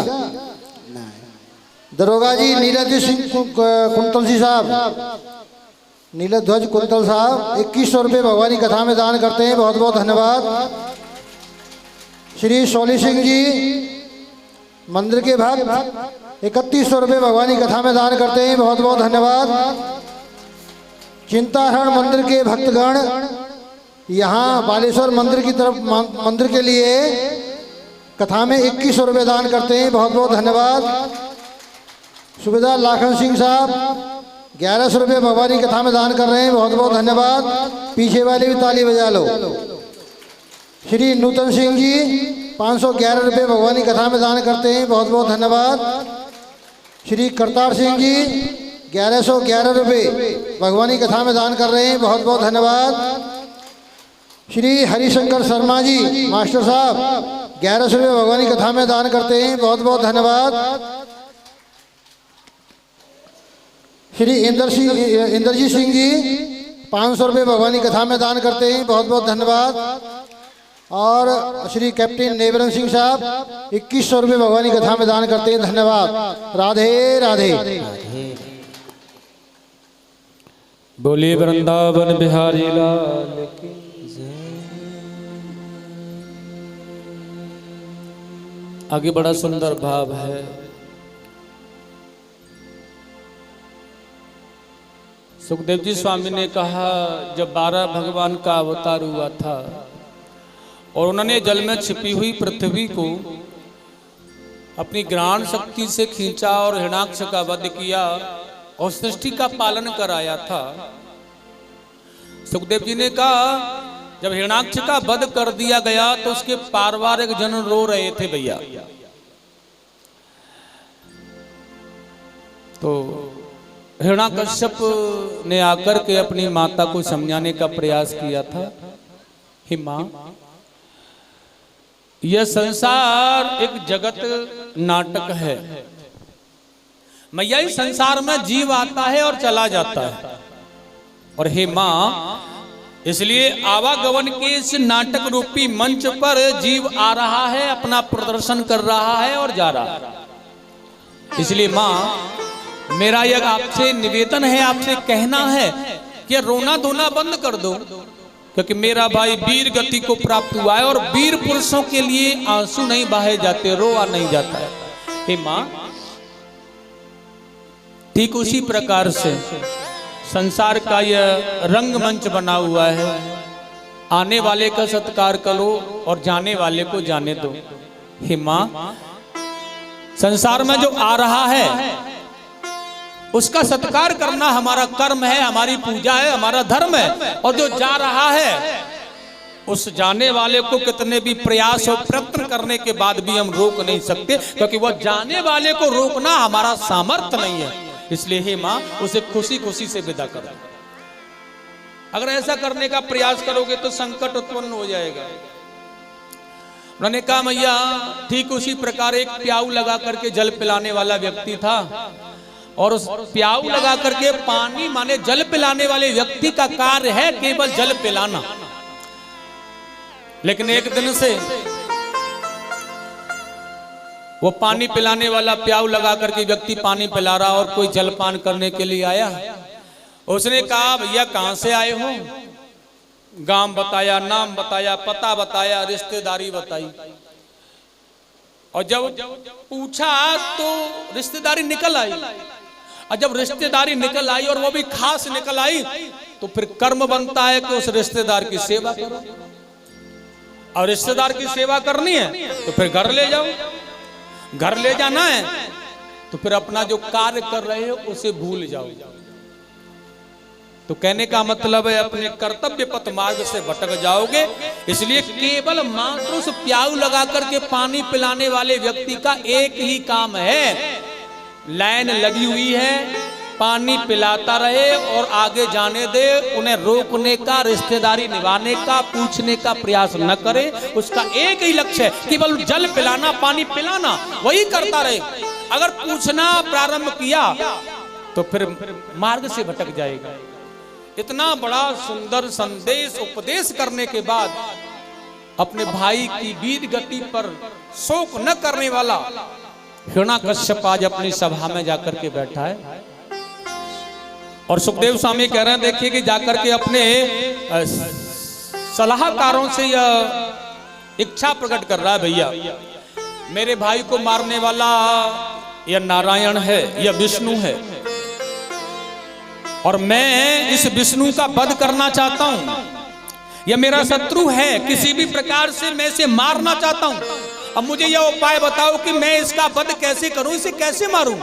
दरोगा जी नीलध्वज सिंह कुंतल जी साहब, नीलध्वज कुंतल साहब 2100 रुपये भगवानी कथा में दान करते हैं, बहुत बहुत धन्यवाद। श्री सोली सिंह जी मंदिर के भक्त 3100 रुपये भगवानी कथा में दान करते हैं, बहुत बहुत धन्यवाद। चिंताहरण मंदिर के भक्तगण यहाँ बालेश्वर मंदिर की तरफ मंदिर के लिए कथा में 2100 रुपये दान करते हैं, बहुत बहुत धन्यवाद। सुबेदार लाखन सिंह साहब 1100 रुपये भगवानी कथा में दान कर रहे हैं, बहुत बहुत धन्यवाद। पीछे वाले भी ताली बजा लो। श्री नूतन सिंह जी 511 रुपये भगवानी कथा में दान करते हैं, बहुत बहुत धन्यवाद। श्री करतार सिंह जी 1111 रुपये भगवानी कथा में दान कर रहे हैं, बहुत बहुत धन्यवाद। श्री हरिशंकर शर्मा जी मास्टर साहब 1100 रुपये भगवानी कथा में दान करते हैं, बहुत बहुत धन्यवाद। श्री इंद्रजीत सिंह जी 500 रुपये भगवानी कथा में दान करते हैं, बहुत बहुत धन्यवाद। और श्री कैप्टन नेवरन सिंह साहब 2100 रुपये भगवानी कथा में दान करते हैं, धन्यवाद। राधे राधे। बोलिए वृंदावन बिहारी लाल की जय। आगे बड़ा सुंदर भाव है। सुखदेव जी स्वामी ने कहा जब 12 भगवान का अवतार हुआ था और उन्होंने जल में छिपी हुई पृथ्वी को अपनी ग्रहण शक्ति से खींचा और हिरण्याक्ष का वध किया और सृष्टि का पालन कराया था। सुखदेव जी ने कहा जब हिरण्याक्ष का वध कर दिया गया तो उसके पारिवारिक जन रो रहे थे भैया। तो हिरण्याकश्यप ने आकर के अपनी माता को समझाने का प्रयास किया था, हे मां यह संसार एक जगत नाटक है। मैया इस संसार में जीव आता है और चला जाता है, और हे मां इसलिए आवागमन के इस नाटक रूपी मंच पर जीव आ रहा है, अपना प्रदर्शन कर रहा है और जा रहा है। इसलिए मां मेरा यह आपसे निवेदन है, आपसे कहना है कि रोना धोना बंद कर दो, क्योंकि मेरा भाई वीर गति को प्राप्त हुआ है और वीर पुरुषों के लिए आंसू नहीं बहाए जाते, रोआ नहीं जाता है। हे मां ठीक उसी प्रकार से संसार का यह रंगमंच बना हुआ है, आने वाले का सत्कार करो और जाने वाले को जाने दो। हे मां संसार में जो आ रहा है उसका सत्कार करना हमारा कर्म है, हमारी पूजा है, हमारा धर्म है, और जो जा रहा है उस जाने वाले को कितने भी प्रयास और प्रयत्न करने के बाद भी हम रोक नहीं सकते, क्योंकि वह जाने वाले को रोकना हमारा सामर्थ्य नहीं है। इसलिए हे माँ उसे खुशी खुशी से विदा करो। अगर ऐसा करने का प्रयास करोगे तो संकट उत्पन्न हो जाएगा। उन्होंने कहा मैया ठीक उसी प्रकार एक प्याऊ लगा करके जल पिलाने वाला व्यक्ति था, और उस प्याऊ लगा करके पानी माने जल पिलाने वाले व्यक्ति का कार्य है केवल जल पिलाना। लेकिन एक दिन से वो पानी पिलाने वाला प्याऊ लगा करके व्यक्ति पानी पिला रहा और कोई जलपान करने के लिए आया। उसने कहा भैया कहां से आए हो? गांव बताया, नाम बताया, पता बताया, रिश्तेदारी बताई। और जब पूछा तो रिश्तेदारी निकल आई। और जब रिश्तेदारी निकल आई और वो भी खास निकल आई, तो फिर कर्म बनता है कि उस रिश्तेदार की सेवा करो। और रिश्तेदार की सेवा करनी है तो फिर घर ले जाओ। घर ले जाना है तो फिर अपना जो कार्य कर रहे हो उसे भूल जाओ। तो कहने का मतलब है अपने कर्तव्य पथ मार्ग से भटक जाओगे। इसलिए केवल मात्र उस प्याऊ लगा करके पानी पिलाने वाले व्यक्ति का एक ही काम है, लाइन लगी हुई है, पानी पिलाता रहे और आगे जाने दे। उन्हें रोकने का, रिश्तेदारी निभाने का, पूछने का प्रयास न करे। उसका एक ही लक्ष्य है, केवल जल पिलाना, पानी पिलाना, वही करता रहे। अगर पूछना प्रारंभ किया तो फिर मार्ग से भटक जाएगा। इतना बड़ा सुंदर संदेश उपदेश करने के बाद अपने भाई की वीर गति पर शोक न करने वाला हिरण्याकश्यप आज अपनी सभा में जाकर के बैठा है। और सुखदेव स्वामी कह रहे हैं देखिए कि जाकर के अपने सलाहकारों से यह इच्छा प्रकट कर रहा है, भैया मेरे भाई को मारने वाला यह नारायण है, यह विष्णु है, और मैं इस विष्णु का वध करना चाहता हूं। यह मेरा शत्रु है, किसी भी प्रकार से मैं इसे मारना चाहता हूं। अब मुझे यह उपाय बताओ कि मैं इसका वध कैसे करूं, इसे कैसे मारूं।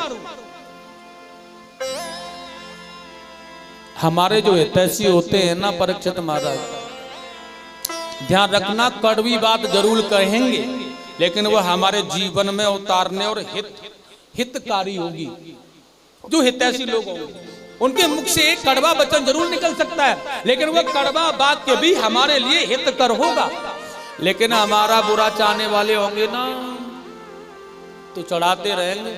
हमारे जो हितैषी होते हैं ना परीक्षित महाराज, ध्यान रखना कड़वी बात जरूर कहेंगे, लेकिन वह हमारे जीवन में उतारने और हितकारी होगी। जो हितैषी लोग होंगे उनके मुख से एक कड़वा वचन जरूर निकल सकता है, लेकिन वह कड़वा वाक्य भी हमारे लिए हितकर होगा। लेकिन हमारा बुरा चाहने वाले होंगे ना तो चढ़ाते रहेंगे,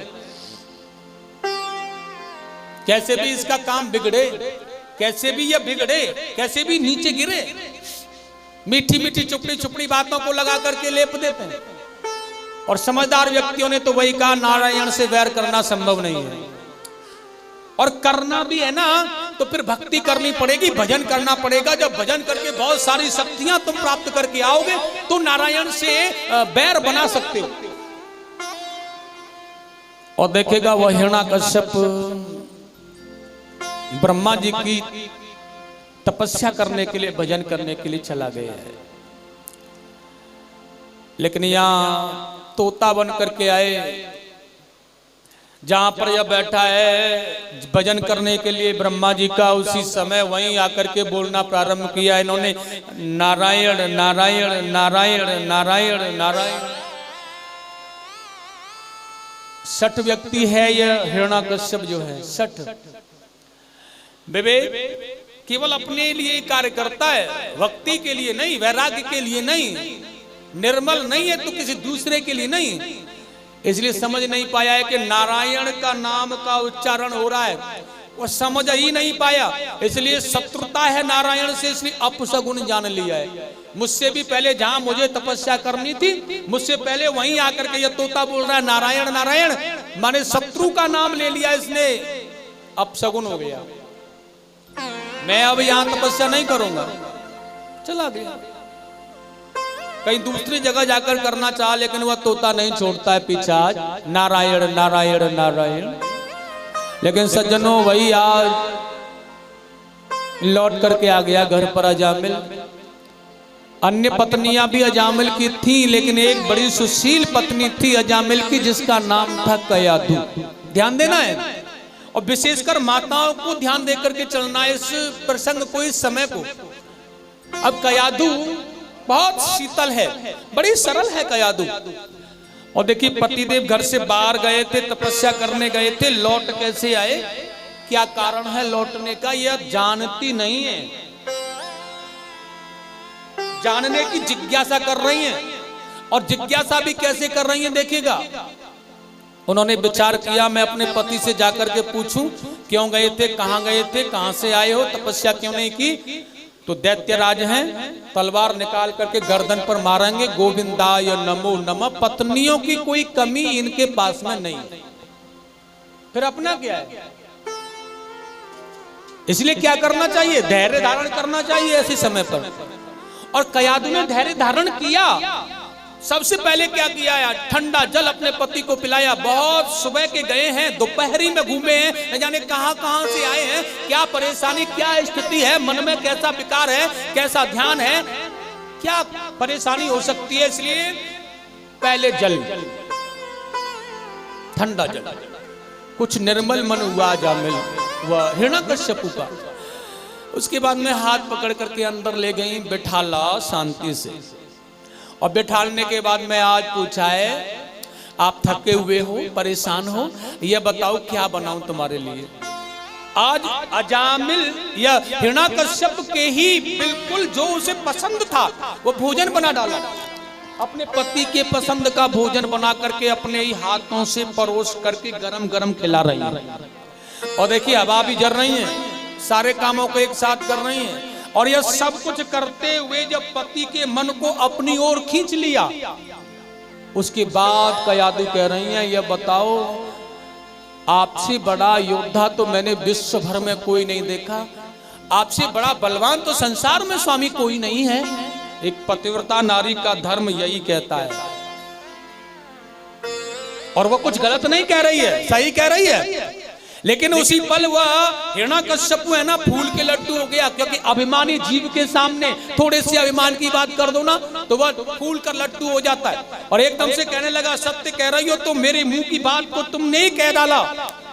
कैसे भी इसका काम बिगड़े, कैसे भी यह बिगड़े, कैसे भी नीचे गिरे। मीठी मीठी चुपड़ी चुपड़ी बातों को लगा करके लेप देते हैं। और समझदार व्यक्तियों ने तो वही कहा नारायण से वैर करना संभव नहीं है। और करना भी है ना तो फिर भक्ति करनी पड़ेगी, भजन करना पड़ेगा। जब भजन करके बहुत सारी शक्तियां तुम प्राप्त करके आओगे तो नारायण से बैर बना सकते हो। और देखेगा वह हिरण्याकश्यप ब्रह्मा जी की तपस्या करने के लिए, भजन करने के लिए चला गया है। लेकिन यहां तोता बन करके आए, जहां पर यह बैठा है भजन करने के लिए ब्रह्मा जी का, उसी समय वहीं आकर के बोलना प्रारंभ किया इन्होंने, नारायण नारायण नारायण नारायण नारायण। 60 व्यक्ति है यह हिरण्याकश्यप जो है, 60। विवेक केवल अपने लिए कार्य करता है, भक्ति के लिए नहीं, वैराग्य के लिए नहीं, निर्मल नहीं है तो किसी दूसरे के लिए नहीं। इसलिए समझ नहीं पाया है कि नारायण का नाम का उच्चारण हो रहा है, वो समझ ही नहीं पाया। इसलिए शत्रुता है नारायण से, इसलिए अपशगुन जान लिया है। मुझसे भी पहले जहां मुझे तपस्या करनी थी, मुझसे पहले वहीं आकर के यह तोता बोल रहा है नारायण नारायण, माने शत्रु का नाम ले लिया इसने, अपशगुन हो गया। मैं अब यहां तपस्या नहीं करूंगा, चला गया कहीं दूसरी जगह जाकर करना चाहा, लेकिन वह तोता नहीं छोड़ता है पीछा, नारायण नारायण नारायण। लेकिन सज्जनों वही आज लौट करके आ गया घर पर अजामिल। अन्य पत्नियां भी अजामिल की थी, लेकिन एक बड़ी सुशील पत्नी थी अजामिल की जिसका नाम था कयाधु। ध्यान देना है, और विशेषकर माताओं को ध्यान देकर के चलना है इस प्रसंग को, इस समय को। अब कयाधु बहुत शीतल है, बड़ी सरल है कयादू। और देखिए पतिदेव घर से बाहर गए थे, तपस्या करने गए थे, लौट कैसे आए, क्या कारण है लौटने का, यह जानती नहीं है, जानने की जिज्ञासा कर रही हैं। और जिज्ञासा भी कैसे कर रही हैं देखिएगा। उन्होंने विचार किया मैं अपने पति से जाकर के पूछूं क्यों गए थे, कहां से आए हो, तपस्या क्यों नहीं की। तो दैत्यराज हैं, तलवार निकाल करके गर्दन पर मारेंगे, गोविंदाय नमो नमः। पत्नियों की कोई कमी इनके पास में नहीं। फिर अपना क्या है, इसलिए क्या करना चाहिए, धैर्य धारण करना चाहिए ऐसे समय पर। और कयादू ने धैर्य धारण किया। सबसे पहले क्या किया यार, ठंडा जल अपने पति को पिलाया। बहुत सुबह के गए हैं, दोपहरी में घूमे हैं, न जाने कहां से आए हैं, क्या परेशानी, क्या स्थिति है, मन में कैसा विकार है, कैसा ध्यान है, क्या परेशानी हो सकती है। इसलिए पहले जल, ठंडा जल, कुछ निर्मल मन हुआ जामिल वह हिरण्यकश्यप का। उसके बाद में हाथ पकड़ करके अंदर ले गई, बिठाला शांति से। और बिठाने के बाद में आज पूछा है आप थके हुए हो, परेशान हो, यह बताओ क्या बनाऊं तुम्हारे लिए। आज अजामिल या हिरण्यकश्यप के ही बिल्कुल जो उसे पसंद था वो भोजन बना डाला। अपने पति के पसंद का भोजन बना करके अपने ही हाथों से परोस करके गरम गरम खिला रही है। और देखिए हवा भी जल रही है, सारे कामों को एक साथ कर रही हैं। और यह सब कुछ करते हुए जब पति के मन को अपनी ओर खींच लिया, उसके बाद कयादू कह रही हैं, यह बताओ आपसे बड़ा योद्धा तो मैंने विश्व भर में कोई नहीं देखा, आपसे बड़ा बलवान तो संसार में स्वामी कोई नहीं है। एक पतिव्रता नारी का धर्म यही कहता है। और वो कुछ गलत नहीं कह रही है, सही कह रही है। लेकिन उसी पल वह हिरण्यकश्यप है ना, फूल के लड्डू हो गया। क्योंकि अभिमानी जीव के सामने थोड़े से अभिमान की बात कर दो ना तो वह फूल का लड्डू हो जाता है। और एकदम से कहने लगा सत्य कह रही हो तो मेरे मुंह की बात को तुमने ही कह डाला,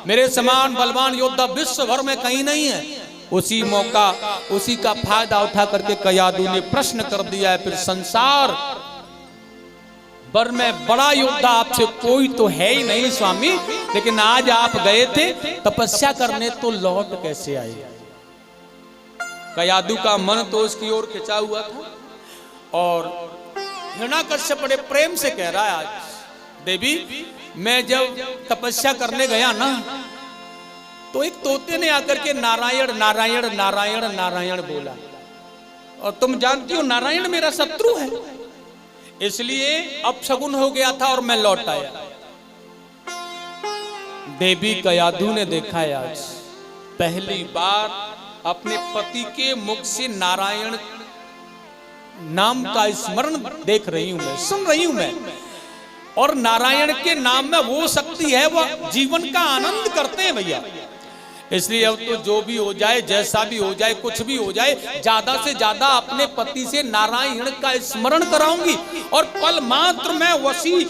मेरे समान बलवान योद्धा विश्व भर में कहीं नहीं है। उसी मौका, उसी का फायदा उठा करके कयादू ने प्रश्न कर दिया है, फिर संसार पर में बड़ा योद्धा आपसे कोई तो है ही नहीं स्वामी, लेकिन आज आप गए थे तपस्या करने तो लौट कैसे आए। कयादू का मन तो उसकी ओर खिंचा हुआ था। और हिरण्यकश्यप बड़े प्रेम से कह रहा है, आज देवी मैं जब तपस्या करने गया ना तो एक तोते ने आकर के नारायण नारायण नारायण नारायण बोला। और तुम जानती हो नारायण मेरा शत्रु है, इसलिए अपशगुन हो गया था और मैं लौट आया। देवी कयादू ने देखा है आज पहली बार अपने पति के मुख से नारायण नाम का स्मरण देख रही हूं मैं, सुन रही हूं मैं। और नारायण के नाम में वो शक्ति है, वह जीवन का आनंद करते हैं भैया। इसलिए अब तो जो भी हो जाए, जैसा भी हो जाए, कुछ भी हो जाए, ज्यादा से ज्यादा अपने पति से नारायण का स्मरण कराऊंगी। और पल मात्र में वसी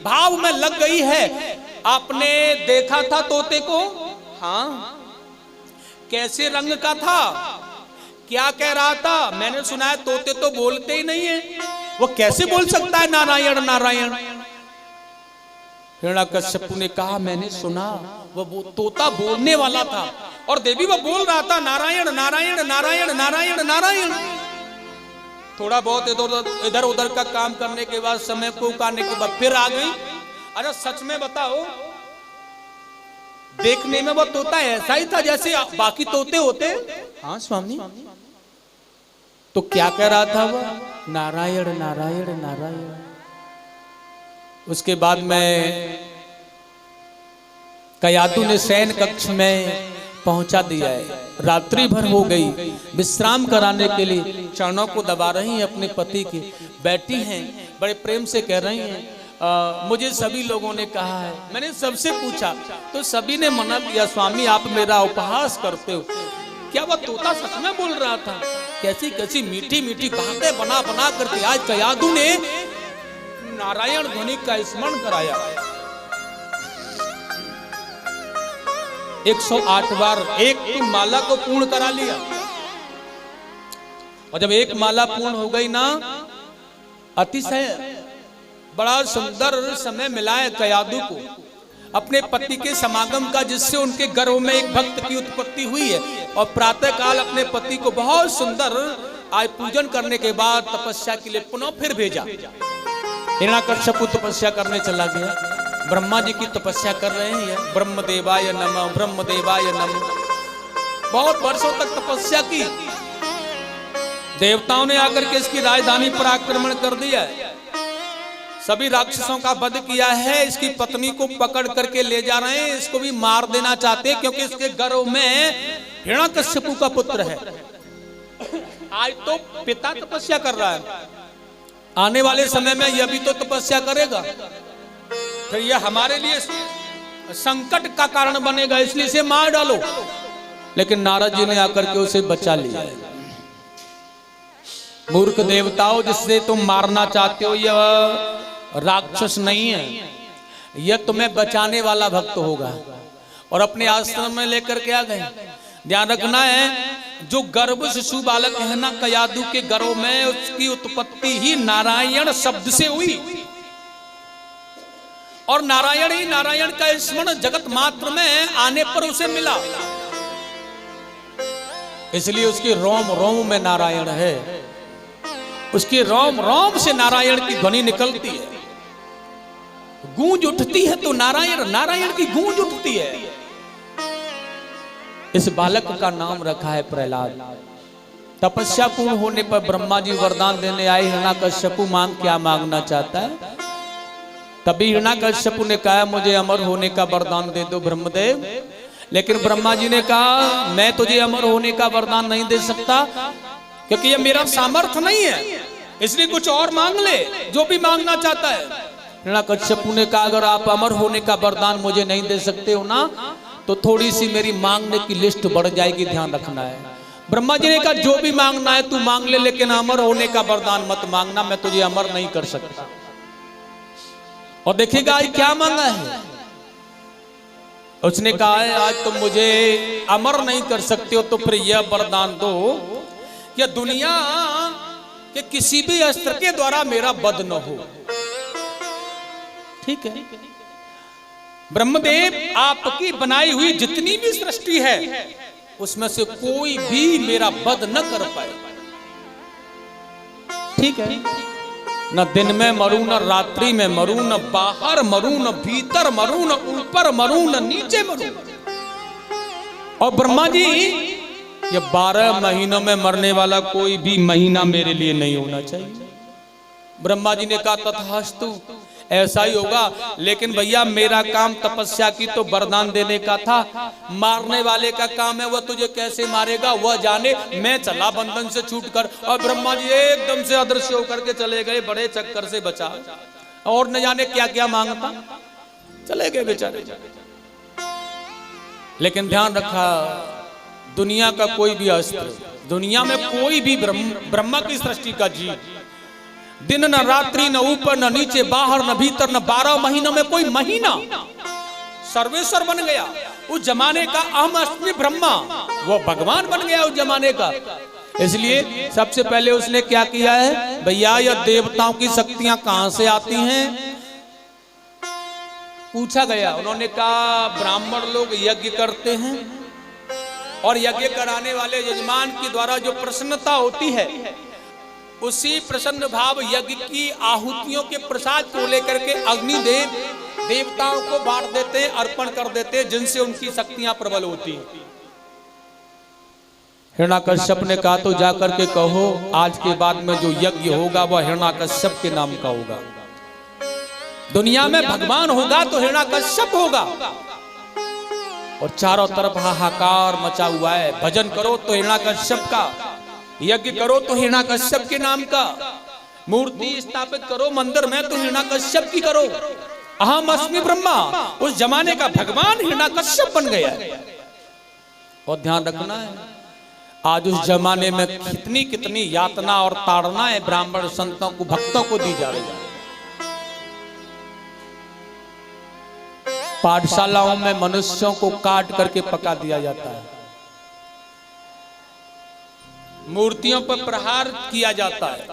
भाव में लग गई है। आपने देखा था तोते को, हाँ, कैसे रंग का था, क्या कह रहा था, मैंने सुना है तोते तो बोलते ही नहीं है, वो कैसे बोल सकता है नारायण नारायण। हिरण्यकश्यप ने कहा मैंने सुना वो तोता बोलने वाला था। और देवी वो बोल रहा था नारायण नारायण नारायण नारायण नारायण। थोड़ा बहुत इधर उधर का काम करने के बाद, समय को उकारने के बाद फिर आ गई। अरे सच में बताओ, देखने में वो तोता ऐसा ही था जैसे बाकी तोते होते। हाँ स्वामी। तो क्या कह रहा था वो, नारायण नारायण नारायण। उसके बाद में कयादू ने शयन कक्ष में पहुंचा दिया है। रात्रि भर हो गई, विश्राम कराने के लिए चरणों को दबा रही हैं अपने पति के, बैठी हैं, बड़े प्रेम से कह रही हैं मुझे सभी लोगों ने कहा है, मैंने सबसे पूछा तो सभी ने मना किया, स्वामी आप मेरा उपहास करते हो। क्या वह तोता सच में बोल रहा था? कैसी कैसी मीठी मीठी बातें बना बना करके आज कयादू ने नारायण ध्वनि का स्मरण कराया। 108 बार एक माला को पूर्ण करा लिया। और जब एक माला पूर्ण हो गई ना अतिशय बड़ा सुंदर समय मिला है कयादू को अपने पति के समागम का, जिससे उनके गर्भ में एक भक्त की उत्पत्ति हुई है। और प्रातः काल अपने पति को बहुत सुंदर आज पूजन करने के बाद तपस्या के लिए पुनः फिर भेजा। हिरण्यकश्यप तपस्या करने चला गया। ब्रह्मा जी की तपस्या कर रहे हैं, ब्रह्मदेवाय नमः ब्रह्मदेवाय नमः। बहुत वर्षों तक तपस्या की। देवताओं ने आकर के इसकी राजधानी पर आक्रमण कर दिया है, सभी राक्षसों का वध किया है। इसकी पत्नी को पकड़ करके ले जा रहे हैं, इसको भी मार देना चाहते हैं, क्योंकि इसके गर्भ में हिरण्यकश्यप का पुत्र है। आज तो पिता तपस्या कर रहा है, आने वाले समय में यह भी तो तपस्या करेगा, फिर यह हमारे लिए संकट का कारण बनेगा, इसलिए इसे मार डालो। लेकिन नारद जी ने आकर के उसे बचा लिया। मूर्ख देवताओं, जिससे तुम मारना चाहते हो यह राक्षस नहीं है, यह तुम्हें बचाने वाला भक्त होगा। और अपने आश्रम में लेकर के आ गए। ध्यान रखना है, जो गर्भ शिशु बालक है ना कयादू के गर्भ में, उसकी उत्पत्ति ही नारायण शब्द से हुई। और नारायण ही नारायण का स्मरण जगत मात्र में आने पर उसे मिला, इसलिए उसके रोम रोम में नारायण है। उसके रोम रोम से नारायण की ध्वनि निकलती है, गूंज उठती है तो नारायण नारायण की गूंज उठती है। इस बालक का नाम रखा है प्रहलाद। तपस्या पूर्ण होने पर ब्रह्मा जी वरदान देने आए। हिरण्यकश्यप मांग क्या मांगना चाहता है? तभी हिरण्यकश्यप ने कहा मुझे अमर होने का वरदान दे दो ब्रह्मदेव। लेकिन ब्रह्मा जी ने कहा मैं तुझे अमर होने का वरदान नहीं दे सकता, क्योंकि ये मेरा सामर्थ्य नहीं है, इसलिए कुछ और मांग ले जो भी मांगना चाहता है। हिरण्यकश्यप ने कहा अगर आप अमर होने का वरदान मुझे नहीं दे सकते हो ना, तो थोड़ी सी मेरी मांगने की लिस्ट बढ़ जाएगी, ध्यान रखना है। ब्रह्मा जी ने कहा जो भी मांगना है तू मांग ले, लेकिन अमर होने का वरदान मत मांगना, मैं तुझे अमर नहीं कर सकता। और देखिएगा आज क्या मांगा है। उसने कहा है आज तुम मुझे अमर नहीं कर सकते हो, तो फिर यह वरदान दो कि दुनिया के किसी भी अस्त्र के द्वारा मेरा वध न हो। ठीक है ब्रह्मदेव, आपकी बनाई हुई जितनी भी सृष्टि है उसमें से कोई भी मेरा वध न कर पाए। ठीक है, न दिन में मरू, न रात्रि में मरू, न बाहर मरू, न भीतर मरू, न ऊपर मरू, न नीचे मरू। और ब्रह्मा जी ये 12 महीनों में मरने वाला कोई भी महीना मेरे लिए नहीं होना चाहिए। ब्रह्मा जी ने कहा तथास्तु, ऐसा ही होगा। लेकिन भैया मेरा काम तपस्या की तो वरदान देने का था, मारने वाले का काम है, वह तुझे कैसे मारेगा वह जाने। मैं चला बंधन से छूटकर, और ब्रह्मा जी एकदम से अदृश्य होकर के चले गए, बड़े चक्कर से बचा, और न जाने क्या क्या मांगता, चले गए बेचारे। लेकिन ध्यान रखा, दुनिया का कोई भी अस्त्र, दुनिया में कोई भी ब्रह्मा की सृष्टि का जीव, दिन न रात्रि, न ऊपर न नीचे, बाहर न भीतर, न 12 महीनों में कोई महीना सर्वेश्वर बन गया। उस जमाने का अहम अस्मि ब्रह्मा, वो भगवान बन गया उस जमाने का। इसलिए सबसे पहले उसने क्या किया है, भैया यह देवताओं की शक्तियां कहां से आती हैं पूछा गया। उन्होंने कहा ब्राह्मण लोग यज्ञ करते हैं, और यज्ञ कराने वाले यजमान के द्वारा जो प्रसन्नता होती है, उसी प्रसन्न भाव यज्ञ की आहुतियों के प्रसाद को लेकर के अग्निदेव देवताओं को बांट देते हैं, अर्पण कर देते हैं, जिनसे उनकी शक्तियां प्रबल होती हैं। हिरण्यकश्यप ने कहा तो जाकर के कहो आज के बाद में जो यज्ञ होगा वह हिरण्यकश्यप के नाम का होगा। दुनिया में भगवान होगा तो हिरण्यकश्यप होगा। और चारों तरफ हाहाकार मचा हुआ है, भजन करो तो हिरण्यकश्यप का, यज्ञ करो तो हिरण्यकश्यप के नाम का, मूर्ति स्थापित करो मंदिर में तो हिरण्यकश्यप की करो। अहम अस्मि ब्रह्मा, उस जमाने का भगवान हिरण्यकश्यप बन गया है। और ध्यान रखना है, आज उस जमाने में कितनी कितनी यातना और ताड़नाएं ब्राह्मण संतों को, भक्तों को दी जा रही है। पाठशालाओं में मनुष्यों को काट करके पका दिया जाता है, मूर्तियों पर प्रहार किया जाता है,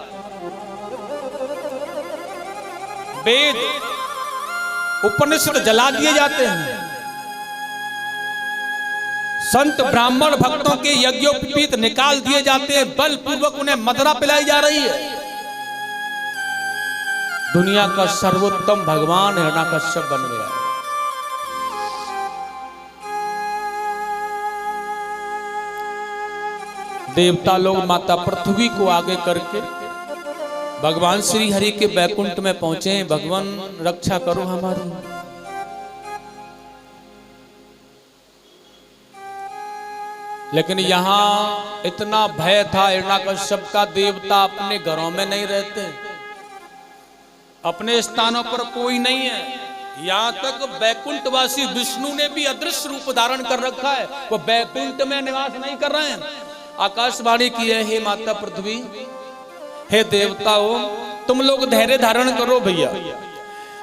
वेद उपनिषद जला दिए जाते हैं, संत ब्राह्मण भक्तों के यज्ञोपवीत निकाल दिए जाते हैं, बलपूर्वक उन्हें मदिरा पिलाई जा रही है। दुनिया का सर्वोत्तम भगवान हिरण्यकश्यप बन गया। देवता लोग माता पृथ्वी को आगे करके भगवान श्री हरि के बैकुंठ में पहुंचे। भगवान रक्षा करो हमारी। लेकिन यहां इतना भय था हिरण्यकश्यप का, देवता अपने घरों में नहीं रहते, अपने स्थानों पर कोई नहीं है। यहां तक बैकुंठवासी विष्णु ने भी अदृश्य रूप धारण कर रखा है, वो बैकुंठ में निवास नहीं कर रहे हैं। आकाशवाणी की है, हे माता पृथ्वी, हे देवताओं, तुम लोग धैर्य धारण करो भैया।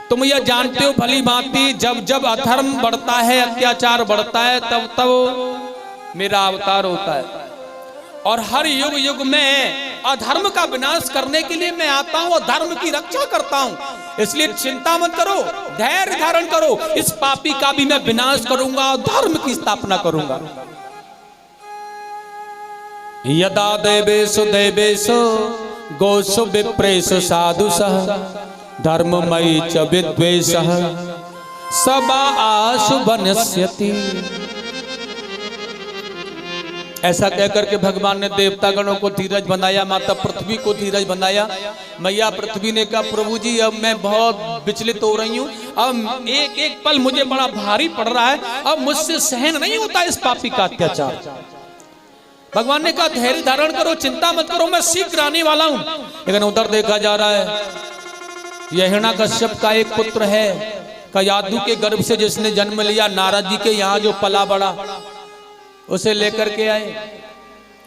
तुम यह जानते हो भली भांति जब जब अधर्म बढ़ता है, अत्याचार बढ़ता है, तब तब मेरा अवतार होता है। और हर युग युग में अधर्म का विनाश करने के लिए मैं आता हूं और धर्म की रक्षा करता हूं। इसलिए चिंता मत करो, धैर्य धारण करो। इस पापी का भी मैं विनाश करूंगा और धर्म की स्थापना करूंगा। यदा देवेषु देवेषु गोषु विप्रेषु साधुषः धर्ममयी च विद्वेषः सबा आशु बनस्यति। ऐसा कहकर के भगवान ने देवतागणों को धीरज बनाया, माता पृथ्वी को धीरज बनाया। मैया पृथ्वी ने कहा, प्रभु जी अब मैं बहुत विचलित हो रही हूँ, अब एक एक पल मुझे बड़ा भारी पड़ रहा है, अब मुझसे सहन नहीं होता इस पापी का अत्याचार। भगवान ने कहा, धैर्य धारण करो, चिंता मत करो, मैं शीघ्र आने वाला हूं। लेकिन उधर देखा जा रहा है, यह हिरण्यकश्यप का एक पुत्र है, कयाधु के गर्भ से जिसने जन्म लिया, नारद जी के यहाँ जो पला बड़ा, उसे लेकर के आए।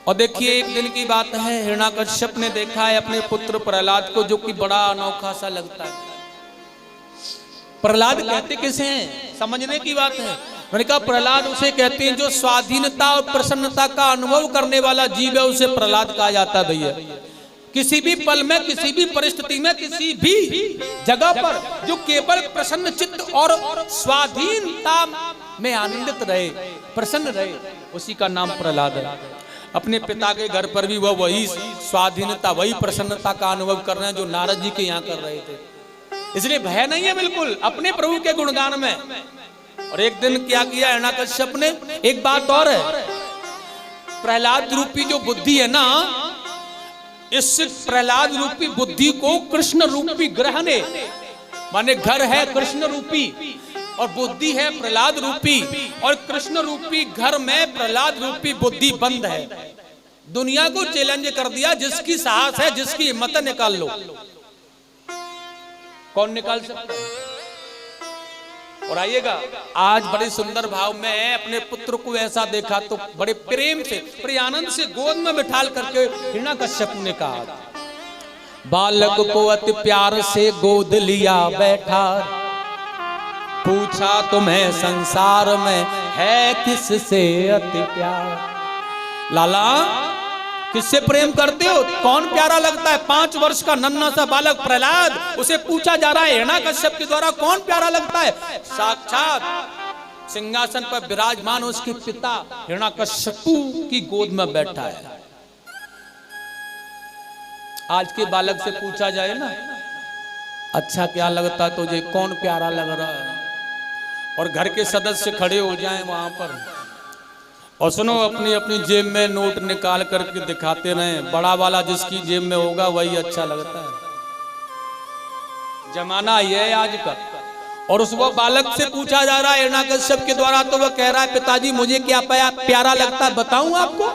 और देखिए एक दिन की बात है, हिरण्यकश्यप ने देखा है अपने पुत्र प्रहलाद को, जो कि बड़ा अनोखा सा लगता है। प्रहलाद कहते किसे हैं, समझने की बात है। मैंने कहा प्रहलाद उसे कहते हैं जो स्वाधीनता और प्रसन्नता का अनुभव करने वाला जीव है, उसे प्रहलाद कहा जाता है भैया। किसी भी पल में, किसी भी परिस्थिति में, किसी भी जगह पर जो केवल प्रसन्न चित्त और स्वाधीनता में आनंदित रहे, प्रसन्न रहे, उसी का नाम प्रहलाद है। अपने पिता के घर पर भी वह वही स्वाधीनता, वही प्रसन्नता का अनुभव कर रहे हैं जो नारद जी के यहाँ कर रहे थे। इसलिए भय नहीं है बिल्कुल अपने प्रभु के गुणगान में। और एक दिन क्या किया हिरण्यकश्यप ने, एक बात और है, प्रहलाद रूपी जो बुद्धि है ना, इस प्रहलाद रूपी बुद्धि को कृष्ण रूपी ग्रह ने, माने घर है कृष्ण रूपी और बुद्धि है प्रहलाद रूपी, और कृष्ण रूपी घर में प्रहलाद रूपी बुद्धि बंद है। दुनिया को चैलेंज कर दिया, जिसकी साहस है, जिसकी हिम्मत है, निकाल लो। कौन निकाल सकता है? और आइएगा, आज बड़े सुंदर भाव में अपने पुत्र को ऐसा देखा तो बड़े प्रेम से, बड़े आनंद से गोद में बिठाल करके हिरण्यकश्यप ने कहा, बालक को अति प्यार से गोद लिया बैठा, पूछा तुम्हें संसार में है किससे अति प्यार। लाला किससे प्रेम करते हो, कौन प्यारा लगता है? 5 वर्ष का नन्हा सा बालक प्रहलाद, उसे पूछा जा रहा है हिरण्यकश्यप के द्वारा कौन प्यारा लगता है। साक्षात सिंहासन पर विराजमान उसके पिता हिरण्यकश्यपु की गोद में बैठा है। आज के बालक से पूछा जाए ना, अच्छा क्या लगता है तुझे, कौन प्यारा लग रहा है, और घर के सदस्य खड़े हो जाएं वहां पर और सुनो अपनी अपनी जेब में नोट निकाल करके दिखाते रहे, बड़ा वाला जिसकी जेब में होगा वही अच्छा लगता है। जमाना ये है आज का। और उस वो बालक से पूछा जा रहा है हिरण्यकश्यप के द्वारा, तो वह कह रहा है पिताजी मुझे क्या प्यारा लगता है बताऊं आपको।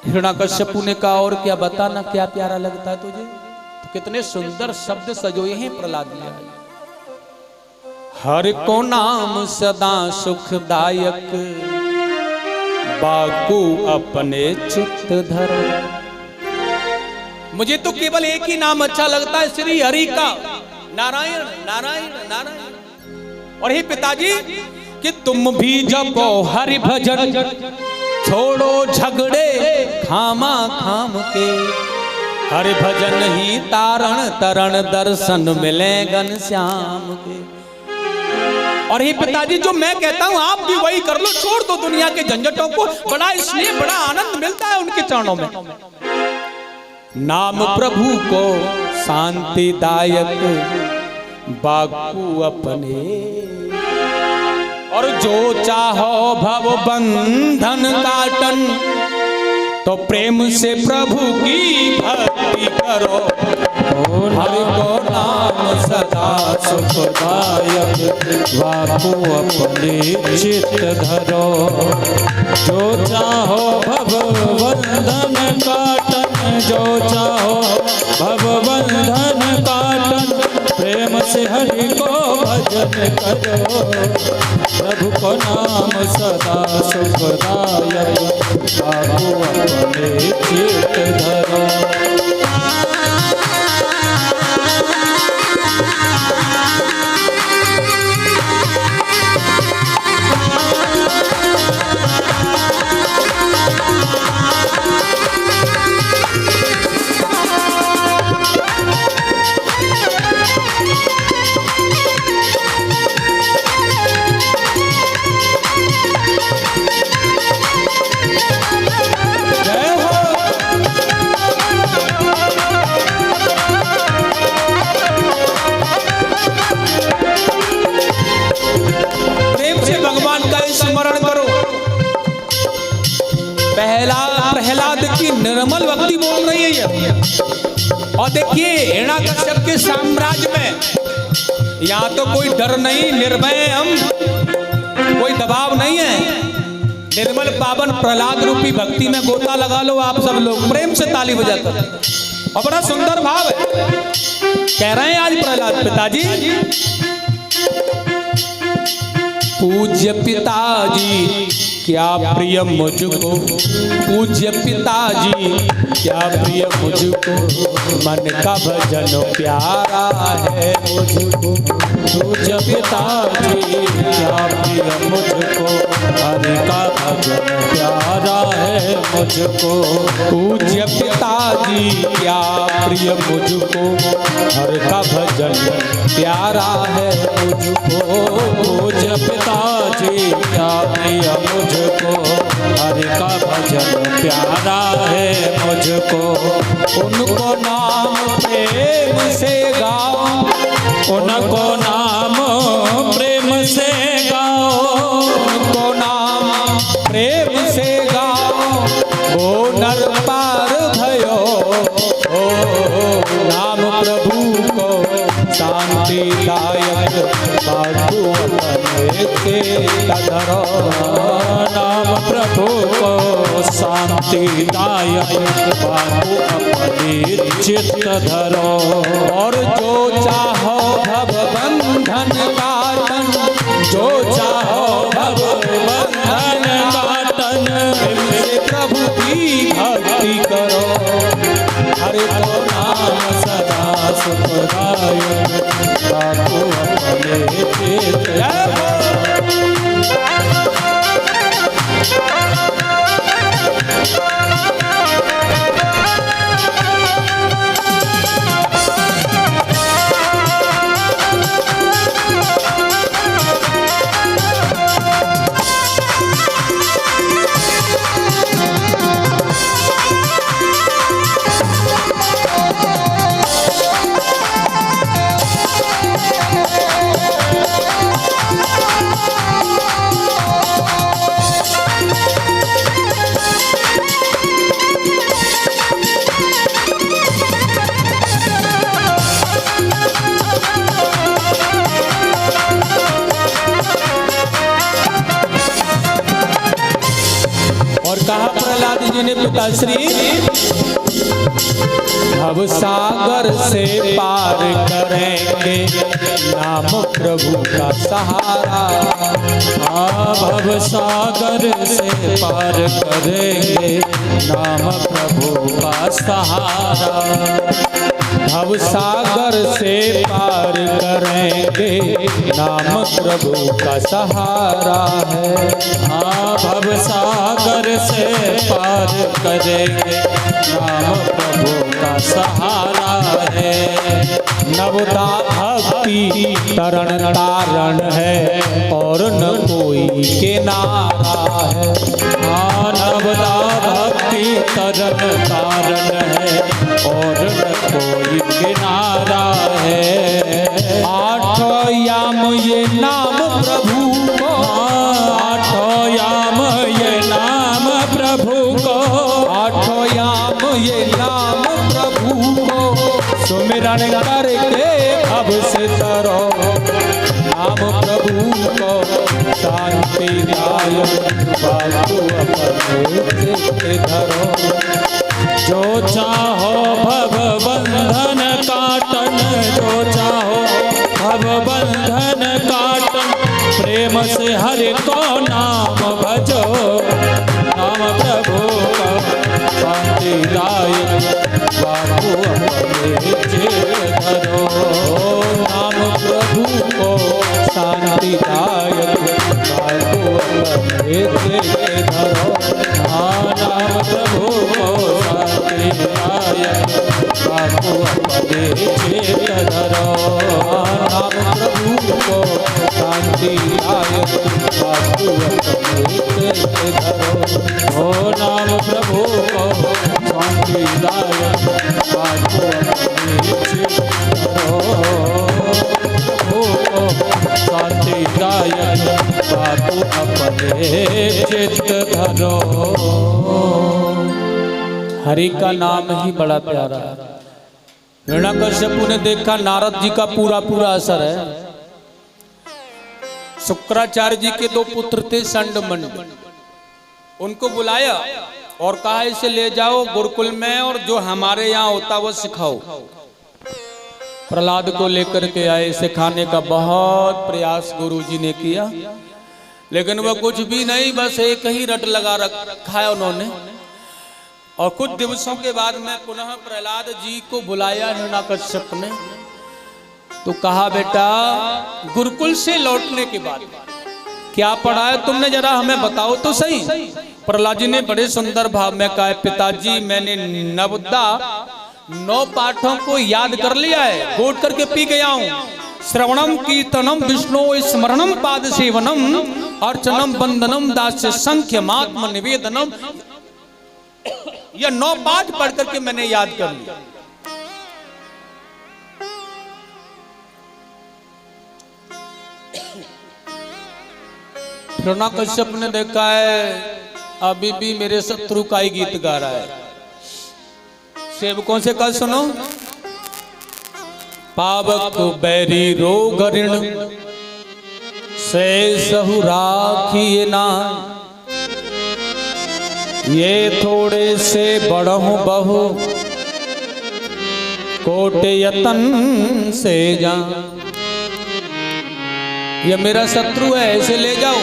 हिरण्यकश्यपु ने कहा और क्या बताना, क्या प्यारा लगता है तुझे। तो कितने सुंदर शब्द सजोए हैं प्रहलाद ने। हर को नाम सदा सुखदायक, बाकू अपने चित्त धर। मुझे तो केवल एक ही नाम अच्छा लगता है, श्री हरि का, नारायण नारायण नारायण। और हे पिताजी कि तुम भी जपो हरि भजन, छोड़ो झगड़े खामा खाम के, हरि भजन ही तारण तरण दर्शन मिले घनश्याम के। और हे पिताजी जो मैं कहता हूं आप भी वही कर लो, छोड़ दो दुनिया के झंझटों को, बड़ा इसलिए बड़ा आनंद मिलता है उनके चरणों में। नाम प्रभु को शांतिदायक बाकू अपने, और जो चाहो भव बंधन काटन, तो प्रेम से प्रभु की भक्ति करो। हरि को नाम सदा सुखदायक बापू अपने चित्त धरो। जो चाहो भव बंधन काटन, जो चाहो भव बंधन काटन, प्रेम से हरि को भजन करो। प्रभु को नाम सदा सुखदायक बापू अपने चित्त धरो। प्रहलाद की निर्मल भक्ति बोल रही है ये। और देखिए हिरण्यकश्यप के साम्राज्य में यहाँ तो कोई डर नहीं, निर्भय हम, कोई दबाव नहीं है। निर्मल पावन प्रहलाद रूपी भक्ति में गोता लगा लो आप सब लोग प्रेम से ताली बजाकर। और बड़ा सुंदर भाव है, कह रहे हैं आज प्रहलाद, पिताजी पूज्य पिताजी क्या प्रिय मुझको, पूज्य पिताजी क्या प्रिय मुझको, मन का भजन प्यारा है मुझको। पूज्य पिताजी क्या प्रिय मुझको, हरि का भजन प्यारा है मुझको। पूज्य पिताजी क्या प्रिय मुझको, हरि का भजन प्यारा है मुझको। पूज्य पिताजी क्या प्रिय मुझको, हरि का भजन प्यारा है मुझको। उनको नाम प्रेम से गाओ, उनको नाम प्रेम से गाओ, उनको नाम प्रेम से गाओ, वो नर पार भयो। ओ नाम प्रभु को शांतिदायक बापू अपने चित्त धरो। नाम प्रभु को शांतिदायक बापू अपने चित्त धरो। और जो चाहो भव बंधन काटन, जो चाहो भव बंधन काटन, प्रभु की भक्ति करो। हरि को नाम सदा सुखदायक बापू अपने चित्त धरो। कहा प्रहलाद जी ने पिताश्री, भव सागर से पार करेंगे नाम प्रभु का सहारा। भव सागर से पार करेंगे नाम प्रभु का सहारा। भव सागर से पार करेंगे, नाम प्रभु का सहारा है। हाँ भव सागर से पार करेंगे, नाम प्रभु का सहारा है। नवदा भक्ति तरण तारण है, और न कोई किनारा है। हाँ नवदा भक्ति तरन तारण है, और न कोई किनारा है। आठों याम ये नाम प्रभु को, आठों याम ये नाम प्रभु को, आठों याम ये नाम प्रभु को, सुमिरन करके अब से तरो, नाम प्रभु को शांति दायक बाबू अपने चित्त धरो। जो चाहो भव बंधन काटन, जो चाहो भव बंधन काटन, प्रेम से हरि को नाम भजो, नाम प्रभु का शांतिदायक बाबू अपने चित्त धरो। नाम प्रभु को शांतिदायक बाबू अपने चित्त धरो। नाम प्रभु को शांतिदायक बाबू अपने चित्त धरो। नाम प्रभु को शांतिदायक बाबू अपने चित्त धरो। ओ नाम प्रभु को शांतिदायक बाबू अपने चित्त धरो। प्रभु को शांतिदायक बाबू अपने चित्त धरो। हरि का नाम ही बड़ा प्यारा है। हिरण्यकश्यपु ने देखा नारद जी का पूरा पूरा असर है। शुक्राचार्य जी के 2 पुत्र थे संड मंड, उनको बुलाया और कहा इसे ले जाओ गुरुकुल में, और जो हमारे यहाँ होता वो सिखाओ। प्रहलाद को लेकर के आए, सिखाने का बहुत प्रयास गुरुजी ने किया, लेकिन वह कुछ भी नहीं, बस एक ही रट लगा रखा है उन्होंने। और कुछ दिवसों के बाद में पुनः प्रहलाद जी को बुलाया हिरण्यकश्यप ने, तो कहा बेटा गुरुकुल से लौटने के बाद क्या पढ़ा है तुमने, जरा हमें बताओ तो सही। प्रहलाद जी ने बड़े सुंदर भाव में कहा, पिताजी मैंने नवदा 9 पाठों को याद कर लिया है, घोट करके पी गया हूँ। श्रवणम कीर्तनम विष्णु स्मरणम पाद सेवनम अर्चनम बंदनम दास्य संख्यमात्म निवेदनम, यह 9 पाठ पढ़ करके मैंने याद कर लिया। हिरण्यकश्यप ने देखा है अभी भी मेरे शत्रु का ही गीत गा रहा है। सेवकों से कल सुनो, पावक बैरी रोग ऋण से सहु राखिए ना, ये थोड़े से बढ़हु बहु कोटे यतन से जा। ये मेरा शत्रु है, इसे ले जाओ,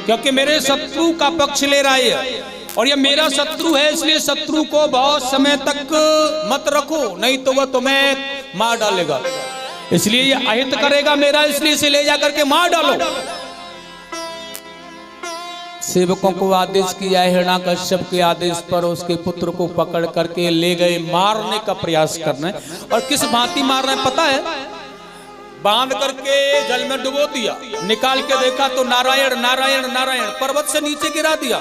क्योंकि मेरे शत्रु का पक्ष ले रहा है, और ये मेरा शत्रु है, इसलिए शत्रु को बहुत समय तक मत रखो, नहीं तो वह तुम्हें मार डालेगा। इसलिए ये अहित करेगा मेरा, इसलिए इसे ले जाकर के मार डालो। सेवकों को आदेश किया, हिरण्यकश्यप के आदेश पर उसके पुत्र को पकड़ करके ले गए, मारने का प्रयास करना। और किस भांति मारना है पता है? बांध करके जल में डुबो दिया, निकाल के देखा तो नारायण नारायण नारायण, पर्वत से नीचे गिरा दिया।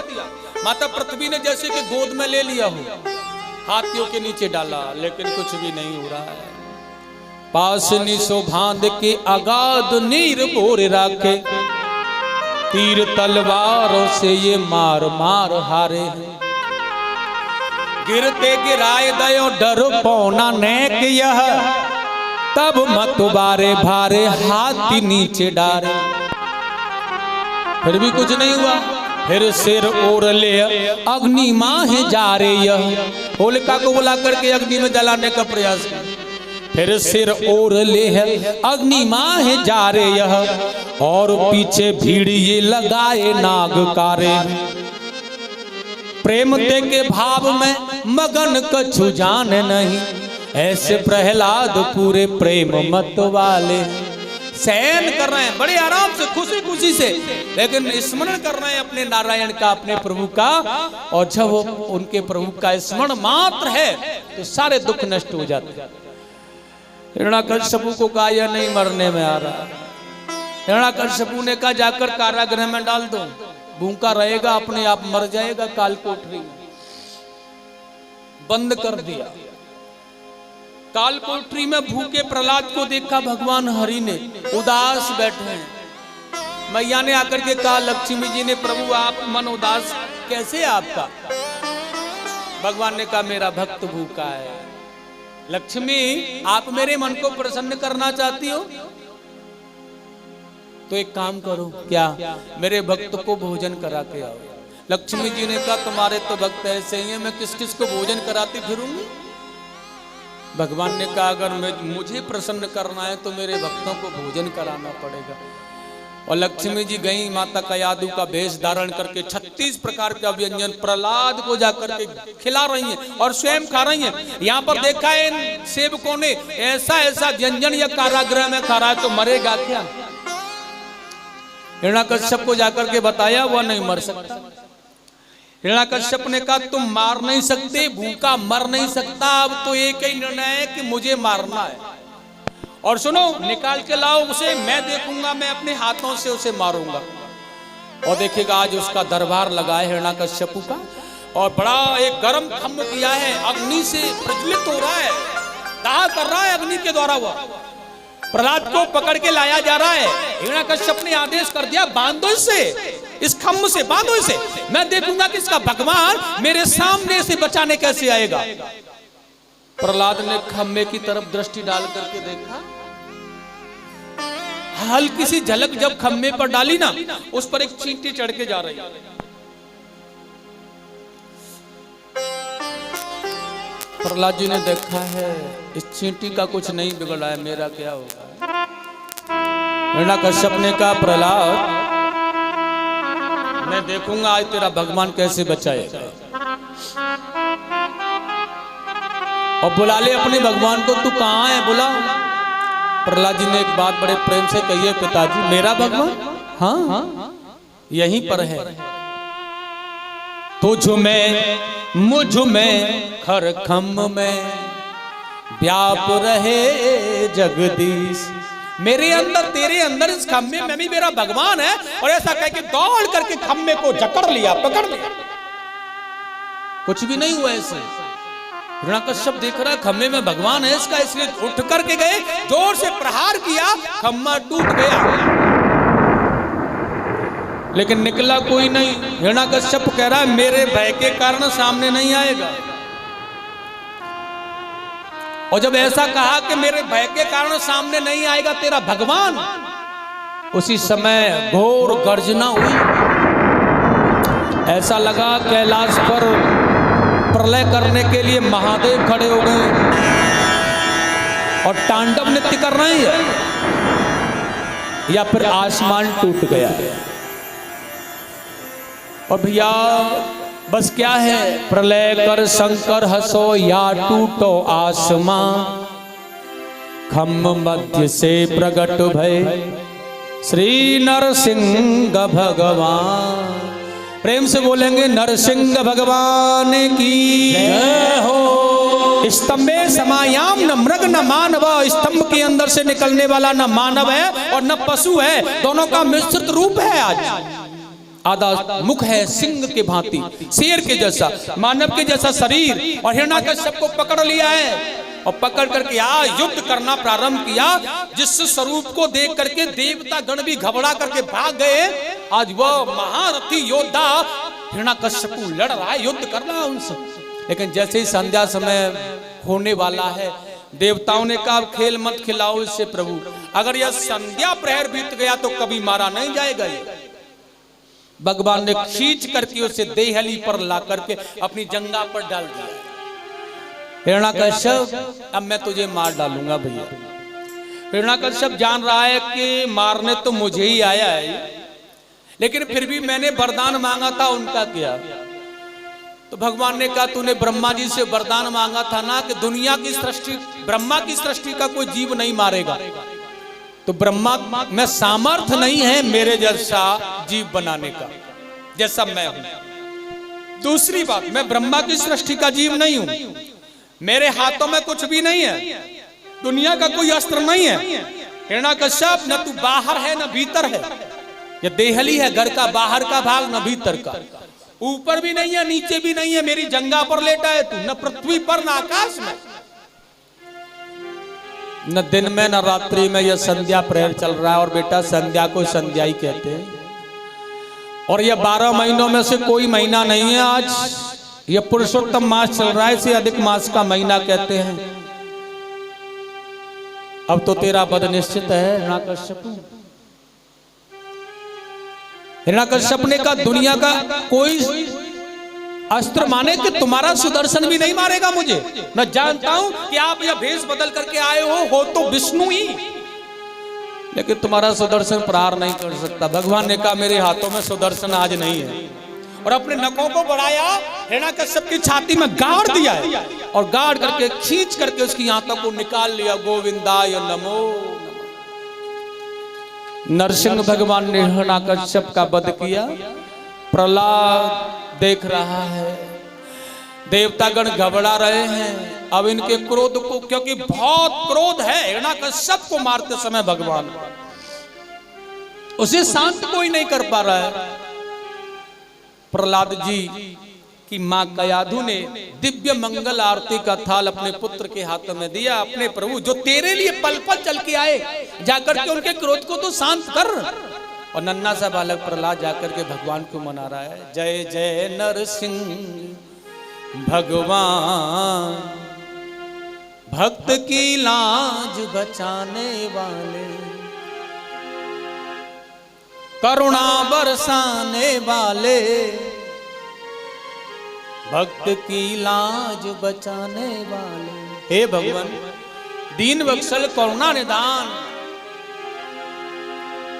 माता पृथ्वी ने जैसे कि गोद में ले लिया हो, हाथियों के नीचे डाला, लेकिन कुछ भी नहीं हो रहा है। पास निसो बांध के अगाध नीर बोर राखे, तीर तलवारों से ये मार मार हारे। गिरते गिराए दयो डर पौना नेक यह, तब मत बारे भारे हाथी नीचे डारे। फिर भी कुछ नहीं हुआ। फिर सिर ओर ले अग्नि माहे जा रे यह, होलिका को बुला करके अग्नि में जलाने का प्रयास किया। फिर सिर ओर ले अग्नि माहे जा रे यह, और पीछे भीड़ ये लगाए नागकारे। प्रेम ते के भाव में मगन कछु जान नहीं, ऐसे प्रहलाद पूरे प्रेम मत वाले। सहन कर रहे हैं बड़े आराम से, खुशी खुशी से, लेकिन स्मरण कर रहे हैं अपने नारायण का, अपने प्रभु का। और जब वो उनके प्रभु का स्मरण मात्र है तो सारे दुख नष्ट हो जाते हैं। हिरण्याकश्यपु को कहा यह नहीं मरने में आ रहा। हिरण्याकश्यपु ने कहा जाकर कारागृह में डाल दो, भूखा रहेगा अपने आप मर जाएगा काल कोठरी में। बंद कर दिया। काल कोठरी में भूखे प्रहलाद को देखा भगवान हरि ने, उदास बैठे हैं। मैया ने आकर के कहा लक्ष्मी जी ने, प्रभु आप मन उदास कैसे आपका? भगवान ने कहा मेरा भक्त भूखा है। लक्ष्मी आप मेरे मन को प्रसन्न करना चाहती हो तो एक काम करो, क्या? मेरे भक्त को भोजन करा के आओ। लक्ष्मी जी ने कहा तुम्हारे तो भक्त ऐसे ही हैं, मैं किस किस को भोजन कराती फिरूंगी? भगवान ने कहा अगर मुझे प्रसन्न करना है तो मेरे भक्तों को भोजन कराना पड़ेगा। और लक्ष्मी जी गई माता कयादू का वेश धारण करके 36 प्रकार का व्यंजन प्रहलाद को जाकर के खिला रही हैं और स्वयं खा रही हैं। यहाँ पर देखा है इन सेवकों ने ऐसा ऐसा व्यंजन या कारागृह में खा रहा है तो मरेगा क्या? हिरण्याकश्यप को जाकर के बताया वह नहीं मर सकता। हिरण्याकश्यप ने कहा तुम मार नहीं सकते, भूखा मर नहीं सकता, अब तो एक ही निर्णय है कि मुझे मारना है। और सुनो, निकाल के लाओ उसे, मैं देखूंगा, मैं अपने हाथों से उसे मारूंगा। और देखिएगा आज उसका दरबार लगा है हिरण्याकश्यपु का, और बड़ा एक गर्म खम्भ किया है, अग्नि से प्रज्वलित हो रहा है, दाह कर रहा है अग्नि के द्वारा। वह प्रहलाद को पकड़ के लाया जा रहा है। हिरण्याकश्यप ने आदेश कर दिया बांधो इसे, इस खम्भ से बांधो इसे, मैं देखूंगा कि इसका भगवान मेरे सामने से बचाने कैसे आएगा। प्रहलाद ने खम्भे की तरफ दृष्टि डाल करके देखा, हल्की सी झलक जब खम्भे पर डाली ना, उस पर एक चींटी चढ़ के जा रही। प्रहलाद जी ने देखा है इस चींटी का कुछ नहीं बिगड़ा है, मेरा क्या होगा? हिरण्याकश्यप ने कहा प्रहलाद मैं देखूंगा आज तेरा भगवान कैसे बचाएगा। और बुला ले अपने भगवान को, तू कहाँ है बुला। प्रहलाद जी ने एक बात बड़े प्रेम से कही है, पिताजी मेरा भगवान हाँ यहीं पर है। तुझ में मुझ में खर खम्भ में व्याप रहे जगदीश। मेरे अंदर तेरे अंदर इस खम्भे में भी मेरा भगवान है। और ऐसा कह के दौड़ करके खम्भे को जकड़ लिया, पकड़ लिया, कुछ भी नहीं हुआ ऐसे। हिरण्याकश्यप देख रहा खम्भे में भगवान है इसका, इसलिए उठ करके गए, जोर से प्रहार किया, खम्भा टूट गया, लेकिन निकला कोई नहीं। हिरण्याकश्यप कह रहा है मेरे भय के कारण सामने नहीं आएगा। और जब ऐसा कहा कि मेरे भय के कारण सामने नहीं आएगा तेरा भगवान, उसी समय घोर गर्जना हुई। ऐसा लगा कैलाश पर प्रलय करने के लिए महादेव खड़े हो गए और तांडव नृत्य कर रहे हैं, या फिर आसमान टूट गया। और भैया बस क्या है, प्रलय कर शंकर हंसो या टूटो आसमां, खम्भ मध्य से प्रगट भय श्री नरसिंह भगवान। प्रेम से बोलेंगे नरसिंह भगवान की जय हो। स्तंभे समायाम न मृग न मानव, स्तंभ के अंदर से निकलने वाला न मानव है और न पशु है, दोनों का मिश्रित रूप है। आज आधा मुख है सिंह के भांति, शेर के जैसा, मानव के जैसा शरीर, और हिरण्याकश्यप को पकड़ लिया है और पकड़ करके युद्ध करना प्रारंभ किया। जिस स्वरूप को देख करके देवता गण भी घबरा करके भाग गए। आज वह महारथी योद्धा हिरण्याकश्यप लड़ रहा है, युद्ध कर रहा है उनसे। लेकिन जैसे ही संध्या समय होने वाला है, देवताओं ने कहा खेल मत खिलाओ इससे प्रभु, अगर यह संध्या प्रहर बीत गया तो कभी मारा नहीं जाएगा। ये भगवान ने खींच करके उसे देहली पर ला करके अपनी जंगा पर डाल दिया। हिरण्याकश्यप अब मैं तुझे मार डालूंगा भैया। हिरण्याकश्यप जान रहा है कि मारने तो मुझे ही आया है, लेकिन फिर भी मैंने वरदान मांगा था, उनका क्या। तो भगवान ने कहा तूने ब्रह्मा जी से वरदान मांगा था ना कि दुनिया की सृष्टि, ब्रह्मा की सृष्टि का कोई जीव नहीं मारेगा, तो ब्रह्मा में सामर्थ्य नहीं है मेरे जैसा जीव बनाने का जैसा मैं हूं। दूसरी बात, मैं ब्रह्मा की सृष्टि का जीव नहीं हूं, मेरे हाथों में कुछ भी नहीं है, दुनिया का कोई अस्त्र नहीं है। हिरण्याकश्यप, न तू बाहर है न भीतर है, ये देहली है घर का बाहर का भाग न भीतर का, ऊपर भी नहीं है नीचे भी नहीं है, मेरी जंगा पर लेटा है तू, न पृथ्वी पर न आकाश में, न दिन में न रात्रि में। यह संध्या प्रहर चल रहा है और बेटा संध्या को संध्या ही कहते हैं। और यह 12 महीनों में से कोई महीना नहीं है आज, यह पुरुषोत्तम मास चल रहा है, इसे अधिक मास का महीना कहते हैं। अब तो तेरा वध निश्चित है हिरण्याकश्यप। हिरण्याकश्यप ने कहा दुनिया का कोई अस्त्र माने कि तुम्हारा सुदर्शन भी नहीं मारेगा मुझे। मैं जानता हूं कि आप यह भेष बदल करके आए हो तो विष्णु ही, लेकिन तुम्हारा सुदर्शन प्रहार नहीं कर सकता। भगवान ने कहा मेरे हाथों में सुदर्शन आज नहीं है, और अपने नखों को बढ़ाया, हिरण्याकश्यप की छाती में गाड़ दिया है और गाड़ करके खींच करके उसकी आंतों को निकाल लिया। गोविंदाय नमो। नरसिंह भगवान ने हिरण्याकश्यप का वध किया। प्रहलाद देख रहा है, देवतागण घबरा रहे हैं अब इनके क्रोध को, क्योंकि बहुत क्रोध है हिरण्याकश्यप को मारते समय भगवान, उसे शांत कोई नहीं कर पा रहा है। प्रहलाद जी की मां कयाधु ने दिव्य मंगल आरती का थाल अपने पुत्र के हाथों में दिया। अपने प्रभु जो तेरे लिए पल पल चल के आए, जाकर के उनके क्रोध को तो शांत कर। और नन्हा सा बालक प्रहलाद जाकर के भगवान को मना रहा है, जय जय नरसिंह भगवान, भक्त की लाज बचाने वाले, करुणा बरसाने वाले, भक्त की लाज बचाने वाले। हे भगवान दीन वत्सल करुणा निदान,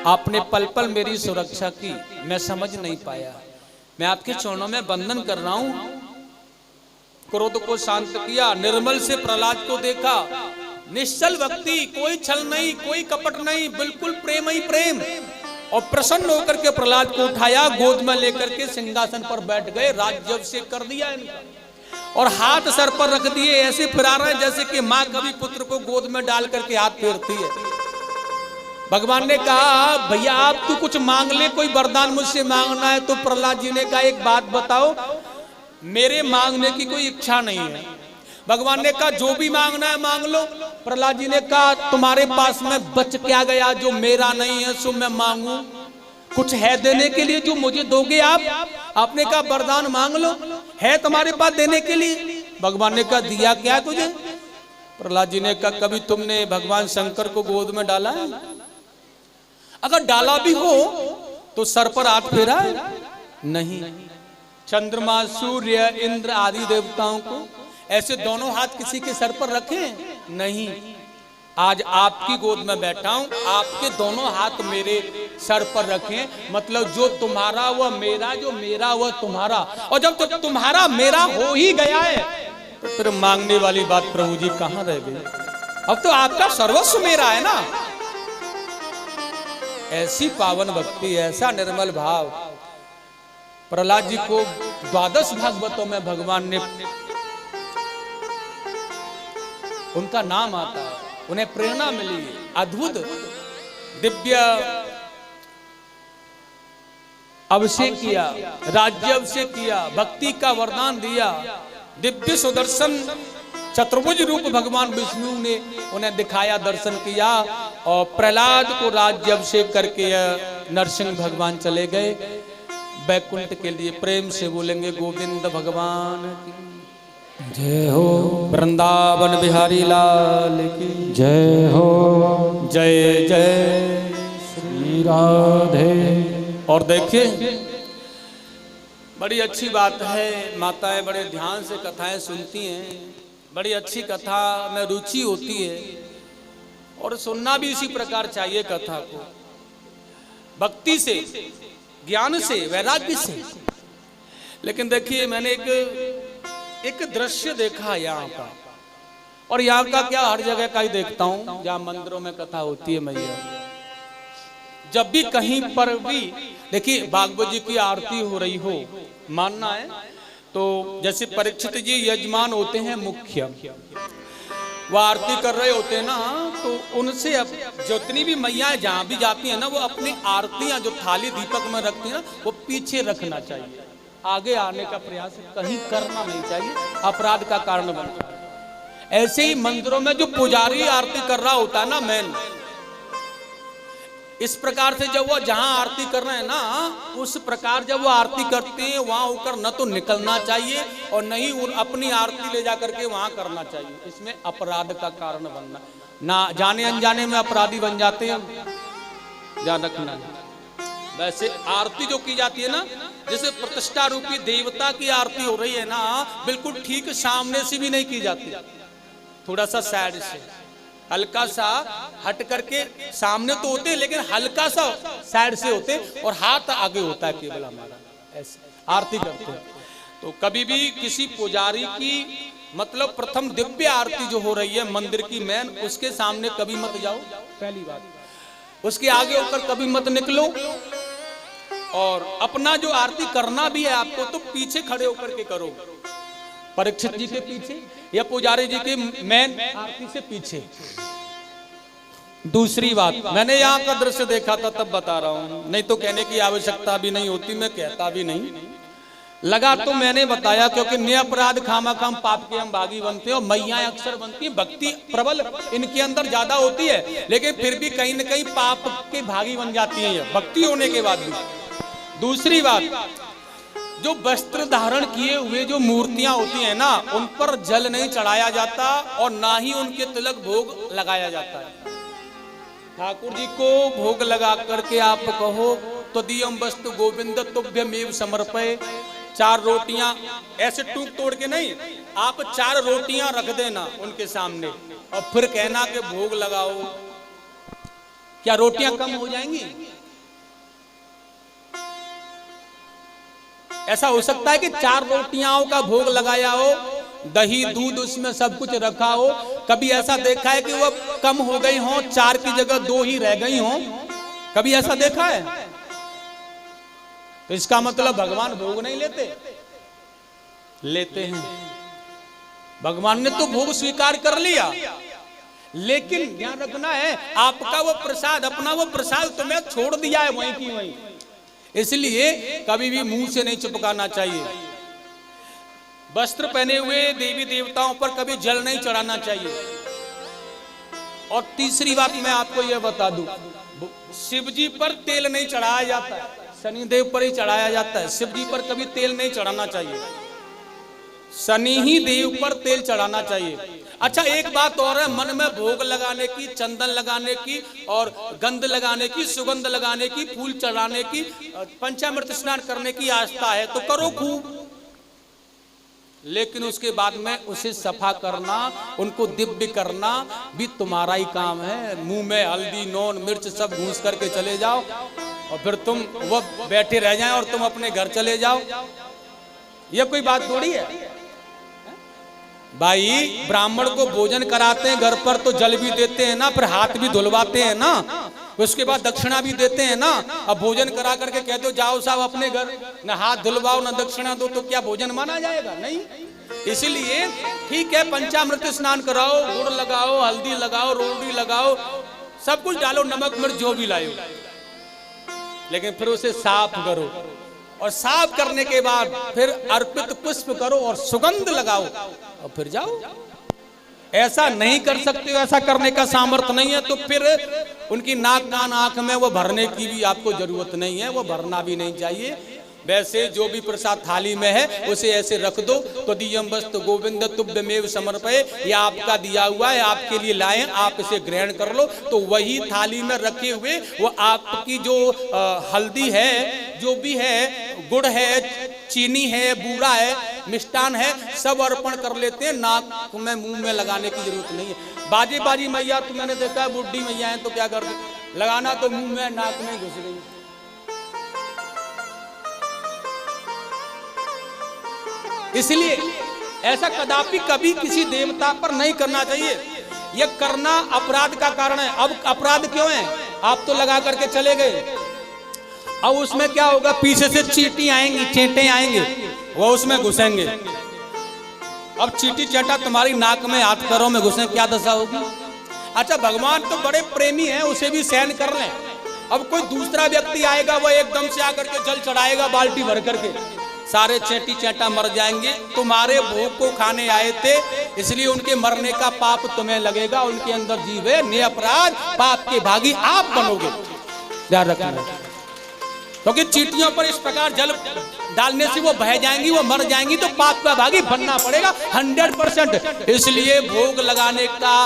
आपने पल पल मेरी सुरक्षा की, मैं समझ नहीं पाया। मैं आपके चरणों में वंदन कर रहा हूं। क्रोध को शांत किया, निर्मल से प्रहलाद को देखा, निश्चल भक्ति, कोई छल नहीं, कोई कपट नहीं, बिल्कुल प्रेम ही प्रेम। और प्रसन्न होकर के प्रहलाद को उठाया, गोद में लेकर के सिंहासन पर बैठ गए। राज्याभिषेक कर दिया इनका, और हाथ सर पर रख दिए, ऐसे फिरा रहे हैं जैसे कि माँ कभी पुत्र को गोद में डाल करके हाथ फेरती है। भगवान ने कहा भैया आप तू कुछ मांग ले, कोई वरदान मुझसे मांगना है। तो प्रहलाद जी ने कहा एक बात बताओ, मेरे मांगने की कोई इच्छा नहीं है। भगवान ने कहा जो भी मांगना है मांग लो। प्रहलाद जी ने कहा तुम्हारे पास में बच क्या गया जो मेरा नहीं है, सो मैं मांगू? कुछ है देने के लिए जो मुझे दोगे आप? आपने कहा वरदान मांग लो, है तुम्हारे पास देने के लिए? भगवान ने कहा दिया क्या तुझे? प्रहलाद जी ने कहा कभी तुमने भगवान शंकर को गोद में डाला है? अगर डाला भी हो तो सर पर हाथ फेरा है? नहीं। चंद्रमा, सूर्य, इंद्र आदि देवताओं को ऐसे दोनों हाथ किसी के सर पर रखे? नहीं। आज आपकी गोद में बैठा हूं, आपके दोनों हाथ मेरे सर पर रखें, मतलब जो तुम्हारा वह मेरा, जो मेरा वह तुम्हारा। और जब तो तुम्हारा मेरा हो ही गया है तो फिर मांगने वाली बात प्रभु जी कहां रह गई? अब तो आपका सर्वस्व मेरा है ना। ऐसी पावन भक्ति, ऐसा निर्मल भाव। प्रहलाद जी को 12 भागवतों में भगवान ने उनका नाम आता है, उन्हें प्रेरणा मिली, अद्भुत दिव्य अभिषेक किया, राज्य अभिषेक किया, भक्ति का वरदान दिया, दिव्य सुदर्शन चतुर्भुज रूप भगवान विष्णु ने उन्हें दिखाया, दर्शन किया। और प्रहलाद को राज्य अभिषेक करके नरसिंह भगवान चले गए बैकुंठ के लिए। प्रेम से बोलेंगे गोविंद भगवान की जय हो, वृंदावन बिहारी लाल की जय हो, जय जय श्री राधे। और देखिए बड़ी अच्छी बात है, माताएं बड़े ध्यान से कथाएं सुनती हैं, बड़ी अच्छी कथा में रुचि होती है और सुनना भी इसी प्रकार चाहिए कथा को, भक्ति से, ज्ञान से, वैराग्य से। लेकिन देखिए मैंने एक दृश्य देखा यहाँ का, और यहाँ का क्या हर जगह का ही देखता हूँ जहाँ मंदिरों में कथा होती है मैया, जब भी कहीं पर भी देखिए भागवत जी की आरती हो रही हो, मानना है तो जैसे परीक्षित जी यजमान होते हैं मुख्य, वो आरती कर रहे होते हैं ना, तो उनसे अब जितनी भी मैया जहाँ भी जाती है ना, वो अपनी आरतियां जो थाली दीपक में रखती है ना, वो पीछे रखना चाहिए, आगे आने का प्रयास कहीं करना नहीं चाहिए, अपराध का कारण बनता है। ऐसे ही मंदिरों में जो पुजारी आरती कर रहा होता है ना मेन, इस प्रकार से जब वो जहां आरती कर रहे हैं ना, उस प्रकार जब वो आरती करते हैं वहां होकर न तो निकलना चाहिए और न ही अपनी आरती ले जाकर के वहां करना चाहिए, इसमें अपराध का कारण बनना, ना जाने अनजाने में अपराधी बन जाते हैं, ध्यान रखना। वैसे आरती जो की जाती है ना, जैसे प्रतिष्ठा रूपी देवता की आरती हो रही है ना, बिल्कुल ठीक सामने से भी नहीं की जाती, थोड़ा सा साइड से, हल्का सा हट करके, सामने तो होते लेकिन हल्का सा साइड से होते, और हाथ आगे होता है केवल हमारा, ऐसे आरती करते हैं। तो कभी भी किसी पुजारी की मतलब प्रथम दिव्य आरती जो हो रही है मंदिर की मेन, उसके सामने कभी मत जाओ, पहली बात। उसके आगे होकर कभी मत निकलो, और अपना जो आरती करना भी है आपको तो पीछे खड़े होकर के करो, परीक्षित जी के पीछे या पुजारी जी के मेन आरती से पीछे। दूसरी बात, मैंने यहाँ का दृश्य देखा था तब बता रहा हूँ, नहीं तो कहने की आवश्यकता भी नहीं होती, मैं कहता भी नहीं, लगा तो मैंने बताया, क्योंकि निरपराध खामाखाम पाप के हम भागी बनते हैं, और मैया अक्सर बनती है, भक्ति प्रबल इनके अंदर ज्यादा होती है, लेकिन फिर भी कहीं न कहीं पाप के भागी बन जाती है भक्ति होने के बाद भी। दूसरी बात, जो वस्त्र धारण किए हुए जो मूर्तियां होती हैं ना, उन पर जल नहीं चढ़ाया जाता और ना ही उनके तिलक भोग लगाया जाता है। ठाकुर जी को भोग लगा करके आप कहो तो दियम वस्तु गोविंद तुभ्यमेव समर्पय, 4 रोटियां ऐसे टूक तोड़ के नहीं, आप 4 रोटियां रख देना उनके सामने और फिर कहना कि भोग लगाओ, क्या रोटियां कम हो जाएंगी? ऐसा हो सकता है कि 4 रोटियां का भोग लगाया हो, दही दूध उसमें सब कुछ रखा हो, कभी ऐसा देखा है कि वो कम हो गई हो, 4 की जगह 2 ही रह गई हो? कभी ऐसा देखा है? तो इसका मतलब भगवान भोग नहीं लेते हैं। भगवान ने तो भोग स्वीकार कर लिया, लेकिन ध्यान रखना है आपका वो प्रसाद, अपना वो प्रसाद तुम्हें छोड़ दिया है वहीं की वहीं, इसलिए कभी भी मुंह से नहीं चिपकाना चाहिए। वस्त्र पहने हुए देवी देवताओं पर कभी जल नहीं चढ़ाना चाहिए। और तीसरी बात मैं आपको यह बता दूं, शिव जी पर तेल नहीं चढ़ाया जाता है, शनि देव पर ही चढ़ाया जाता है, शिव जी पर कभी तेल नहीं चढ़ाना चाहिए, शनि ही देव पर तेल चढ़ाना चाहिए। अच्छा एक बात और है, मन में भोग लगाने की, चंदन लगाने की और गंध लगाने की, सुगंध लगाने की, फूल चढ़ाने की, पंचामृत स्नान करने की आस्था है तो करो खूब, लेकिन उसके बाद में उसे सफा करना, उनको दिव्य करना भी तुम्हारा ही काम है। मुंह में हल्दी नून मिर्च सब घूस करके चले जाओ और फिर तुम वो बैठे रह जाएं और तुम अपने घर चले जाओ, ये कोई बात थोड़ी है भाई। ब्राह्मण को भोजन कराते हैं घर पर तो जल भी देते हैं ना, फिर हाथ भी धुलवाते हैं ना, उसके बाद दक्षिणा भी देते हैं ना। अब भोजन करा करके कहते हो जाओ साहब अपने घर, न हाथ धुलवाओ न दक्षिणा दो, तो क्या भोजन माना जाएगा? नहीं। इसलिए ठीक है पंचामृत स्नान कराओ, गुड़ लगाओ, हल्दी लगाओ, रोटी लगाओ, सब कुछ डालो, नमक मिर्च जो भी लाओ, लेकिन फिर उसे साफ करो और साफ करने के बाद फिर अर्पित पुष्प करो और सुगंध लगाओ और फिर जाओ। ऐसा नहीं कर सकते हो, ऐसा करने का सामर्थ्य नहीं है तो फिर उनकी नाक कान आंख में वो भरने की भी आपको जरूरत नहीं है, वो भरना भी नहीं चाहिए। वैसे जो भी प्रसाद थाली में है उसे ऐसे रख दो, तो दियम वस्तु गोविंद तुभ्यमेव समर्पये, ये आपका दिया हुआ है, आपके लिए लाए, आप इसे ग्रहण कर लो। तो वही थाली में रखे हुए वो आपकी जो हल्दी है, जो भी है, गुड़ है, चीनी है, बूरा है, मिष्टान है, सब अर्पण कर लेते हैं। नाक में मुंह में लगाने की जरूरत नहीं है। बाजी बाजी मैया तो मैंने देखा है, बुढ़ी मैया है तो क्या कर लगाना, तो मुंह में नाक में घुस गई। इसलिए ऐसा कदापि कभी किसी देवता पर नहीं करना चाहिए। यह करना अपराध का कारण है। अब अपराध क्यों है? आप तो लगा करके चले गए, अब उसमें क्या होगा, पीछे से चींटी आएंगी, चेंटे आएंगे, वो उसमें घुसेंगे। अब चींटी चेंटा तुम्हारी नाक में, हाथ पैरों में घुसे, क्या दशा होगी? अच्छा, भगवान तो बड़े प्रेमी हैं, उसे भी सहन कर लें। अब कोई दूसरा व्यक्ति आएगा, वो एकदम से आकर के जल चढ़ाएगा बाल्टी भर करके, सारे चेंटी चेंटा मर जाएंगे। तुम्हारे भोग को खाने आए थे, इसलिए उनके मरने का पाप तुम्हें लगेगा। उनके अंदर जीव है, निरपराध पाप के भागी आप बनोगे, ध्यान रखना। क्योंकि चींटियों पर इस प्रकार जल डालने से वो बह जाएंगी, वो मर जाएंगी, तो पाप का भागी बनना पड़ेगा 100%। इसलिए भोग लगाने का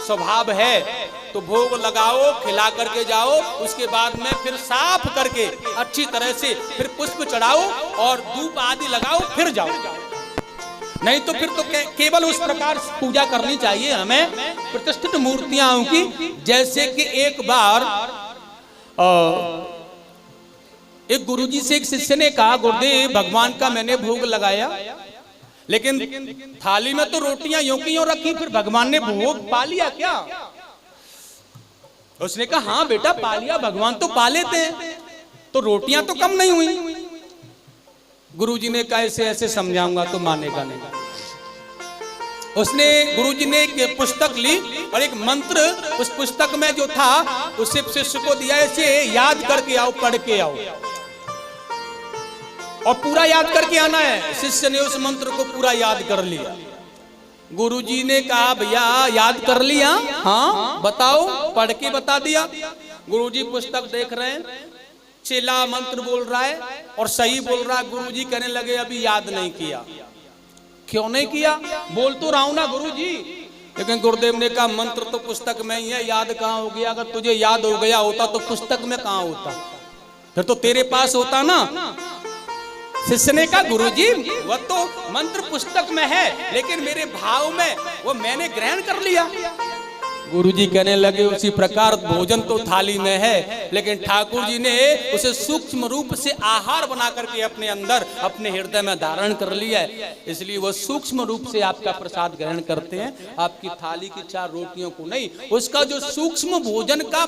स्वभाव है, तो भोग लगाओ, खिला करके जाओ, उसके बाद में फिर साफ करके अच्छी तरह से फिर पुष्प चढ़ाओ और धूप आदि लगाओ, फिर जाओ। नहीं तो फिर तो केवल उस प्रकार पूजा करनी चाहिए हमें प्रतिष्ठित मूर्तियों की। जैसे कि एक बार एक गुरुजी से एक शिष्य ने कहा, गुरुदेव भगवान का मैंने भोग लगाया, लेकिन थाली में तो रोटियां यूं की यूं रखी, फिर भगवान ने भोग पा लिया क्या? उसने कहा, हाँ बेटा पा लिया, भगवान तो पा लेते हैं, तो रोटियां तो कम नहीं हुई। गुरुजी ने कहा ऐसे ऐसे समझाऊंगा तो मानेगा नहीं। उसने गुरुजी ने एक पुस्तक ली और एक मंत्र उस पुस्तक में जो था उसे शिष्य को दिया, ऐसे याद करके आओ, पढ़ के आओ और पूरा याद करके आना है। शिष्य ने उस मंत्र को पूरा याद कर लिया। गुरुजी ने कहा, भैया याद कर लिया? हाँ बताओ, पढ़ के बता दिया। गुरुजी पुस्तक देख रहे हैं, चेला मंत्र बोल रहा है और सही बोल रहा है। गुरुजी कहने लगे, अभी याद नहीं किया। क्यों नहीं किया? बोल तो रहा हूं ना गुरुजी। लेकिन गुरुदेव ने कहा, मंत्र तो पुस्तक में ही है, याद कहाँ हो गया? अगर तुझे याद हो गया होता तो पुस्तक में कहाँ होता, फिर तो तेरे पास होता ना। शिष्य ने कहा, गुरुजी वो तो मंत्र पुस्तक में है, लेकिन मेरे भाव में वो मैंने ग्रहण कर लिया। गुरुजी कहने लगे, उसी प्रकार भोजन तो थाली में है, लेकिन ठाकुर जी ने उसे सूक्ष्म रूप से आहार बना करके अपने अंदर, अपने हृदय में धारण कर लिया है। इसलिए वो सूक्ष्म रूप से आपका प्रसाद ग्रहण करते हैं, आपकी थाली की 4 रोटियों को नहीं। उसका जो सूक्ष्म भोजन का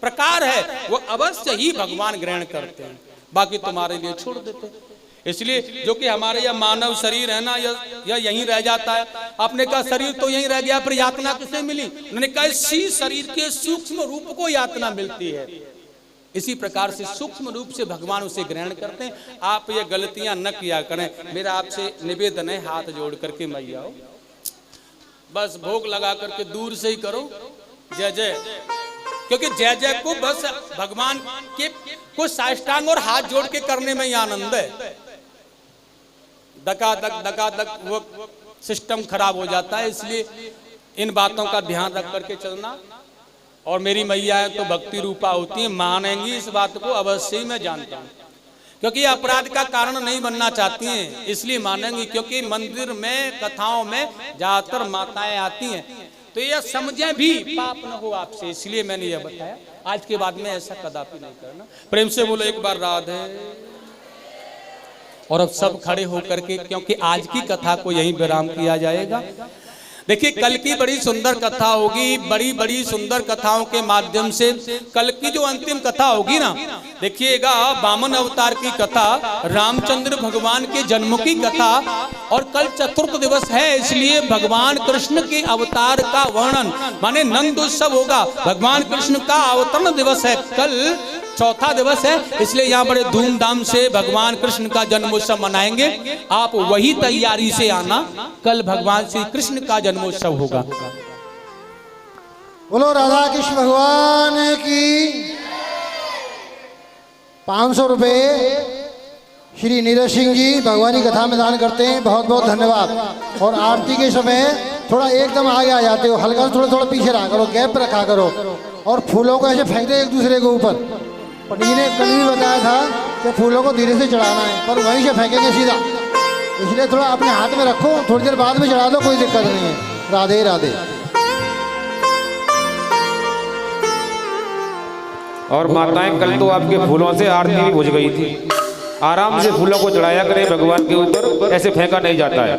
प्रकार है वो अवश्य ही भगवान ग्रहण करते हैं, बाकी तुम्हारे लिए छोड़ देते हैं। इसलिए जो कि हमारे यह मानव शरीर है ना, यह यहीं रह जाता है। आपने कहा शरीर तो यहीं रह गया, फिर यातना किसे मिली? उन्होंने कहा, इसी शरीर के सूक्ष्म रूप को यातना मिलती है। इसी प्रकार से सूक्ष्म रूप से भगवान उसे ग्रहण करते हैं। आप ये गलतियां न किया करें, मेरा आपसे निवेदन है, हाथ जोड़ करके मैया बस भोग लगा करके दूर से ही करो जय जय, क्योंकि जय जय को बस भगवान के को साष्टांग और हाथ जोड़ के करने में ही आनंद है। दका दक वो सिस्टम खराब हो जाता है। इसलिए इन बातों का ध्यान रख करके चलना। और मेरी मैया तो भक्ति रूपा होती है, मानेंगी इस बात को अवश्य ही, मैं जानता हूँ, क्योंकि अपराध का कारण नहीं बनना चाहती हैं, इसलिए मानेंगी। क्योंकि मंदिर में कथाओं में ज्यादातर माताएं आती हैं, तो यह समझें भी पाप न हो आपसे, इसलिए मैंने यह बताया। आज के बाद में ऐसा कदापि नहीं करना। प्रेम से बोलो एक बार राधे। और अब सब खड़े होकर के, क्योंकि आज की कथा को यहीं विराम किया जाएगा। देखिए कल की बड़ी सुंदर कथा होगी, बड़ी बड़ी सुंदर कथाओं के माध्यम से कल की जो अंतिम कथा होगी ना, देखिएगा वामन अवतार की कथा, रामचंद्र भगवान के जन्म की कथा। और कल चतुर्थ दिवस है, इसलिए भगवान कृष्ण के अवतार का वर्णन, माने नंद उत्सव होगा। भगवान कृष्ण का अवतरण दिवस है, कल चौथा दिवस है, इसलिए यहाँ बड़े धूमधाम से भगवान कृष्ण का जन्मोत्सव मनाएंगे। आप वही तैयारी से आना, कल भगवान श्री कृष्ण का जन्मोत्सव होगा। बोलो राधा कृष्ण भगवान की। 500 रुपये श्री नीरज सिंह जी भगवानी कथा में दान करते हैं, बहुत बहुत धन्यवाद। और आरती के समय थोड़ा एकदम आगे आ जाते हो, हल्का थोड़ा थोड़ा पीछे रहा करो, गैप रखा करो, और फूलों को ऐसे फेंक दे एक दूसरे के ऊपर। पंडित जी ने कल भी बताया था कि फूलों को धीरे से चढ़ाना है, पर वहीं से फेंकेंगे सीधा, इसलिए थोड़ा अपने हाथ में रखो, थोड़ी देर बाद में चढ़ा दो, कोई दिक्कत नहीं है। राधे राधे। और माताएं, कल तो आपके फूलों से आरती भी बुझ गई थी। आराम से फूलों को चढ़ाया करें भगवान के ऊपर, ऐसे फेंका नहीं जाता है।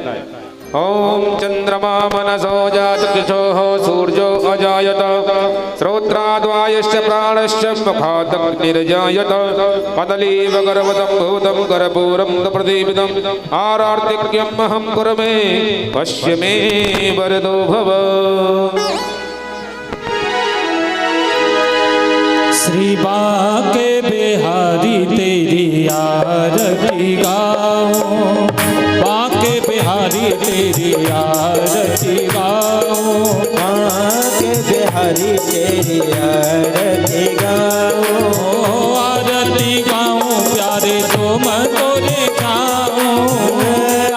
ओम चंद्रमा मनसो जात दिशोः सूर्यो अजायत श्रोत्राद्वायुश्च प्राणश्च मुखादग्निर्जायत कदलीव गर्भतं भूतं कर्पूरं प्रदीपितम् आरार्तिक्यम् अहं कुर्मे पश्य मे वरदो भव। श्री बांके बिहारी तेरी आरती गाऊं, बांके बिहारी तेरी आरती गाऊं, बांके बिहारी तेरी आरती गाऊं, आरती गाऊं प्यारे तुम तोरे गाऊं,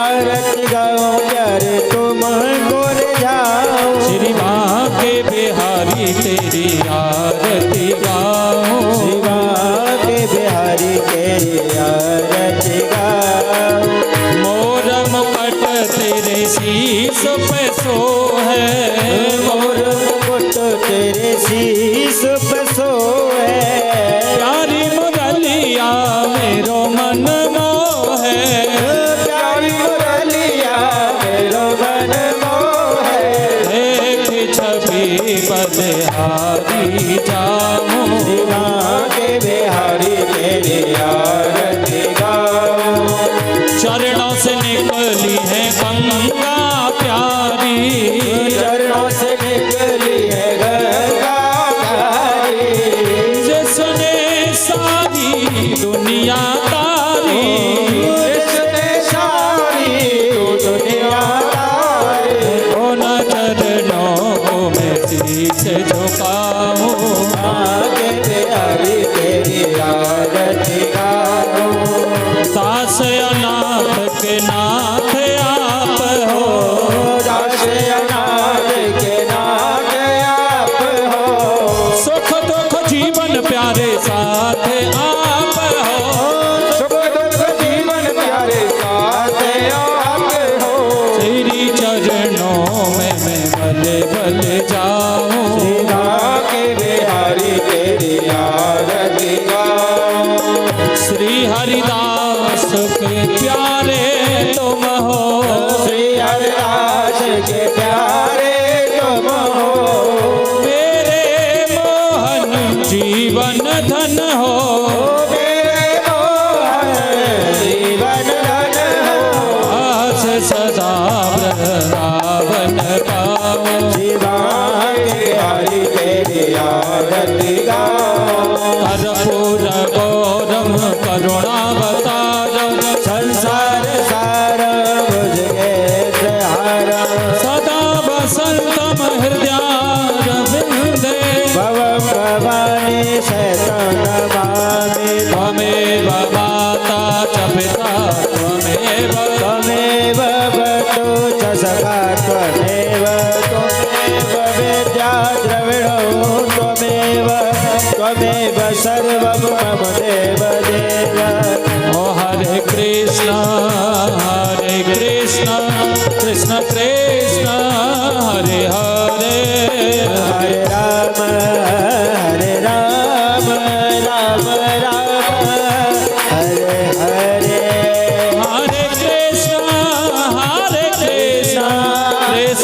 आरती गाऊं प्यारे तुम तोरे जाऊं। श्री बांके बिहारी तेरी आरती गाऊं, श्री बांके बिहारी तेरी आरती गाऊं। मोर मुकुट तेरे शीश पे सो है, मोर मुकुट तेरे शीश पे सोए, प्यारी मुरलिया मेरो मन मोहे, प्यारी मुरलिया मेरो मन मोहे। देख छवि बलिहारी जाऊं, श्री बांके बिहारी तेरी आरती गाऊं। चरणों से निकली है गंगा प्यारी, चरणों से निकली है गंगा प्यारी, जिसने सारी दुनिया तारी, जिसने सारी दुनिया तारी। उन चरणों को मैं शीश झुकाऊं, बांके बिहारी तेरी आरती गाऊं। दास अनाथ के नाथ आप हो, दास अनाथ के नाथ आप हो, सुख दुख जीवन प्यारे साथ आप हो, सुख दुख जीवन प्यारे साथ आप हो। तेरी चरणों में मैं भले भले जाऊं, श्री बांके बिहारी तेरी आरती गाऊं। श्री हरिदास के प्यारे तुम हो, श्री हरिदास के प्यारे तुम हो, मेरे मोहन जीवन धन हो, मेरे मोहन जीवन धन हो। आस सदा वृंदावन पाऊं, श्री बांके बिहारी तेरी आरती गाऊं। कर्पूर गौरम करुणावतारम संसार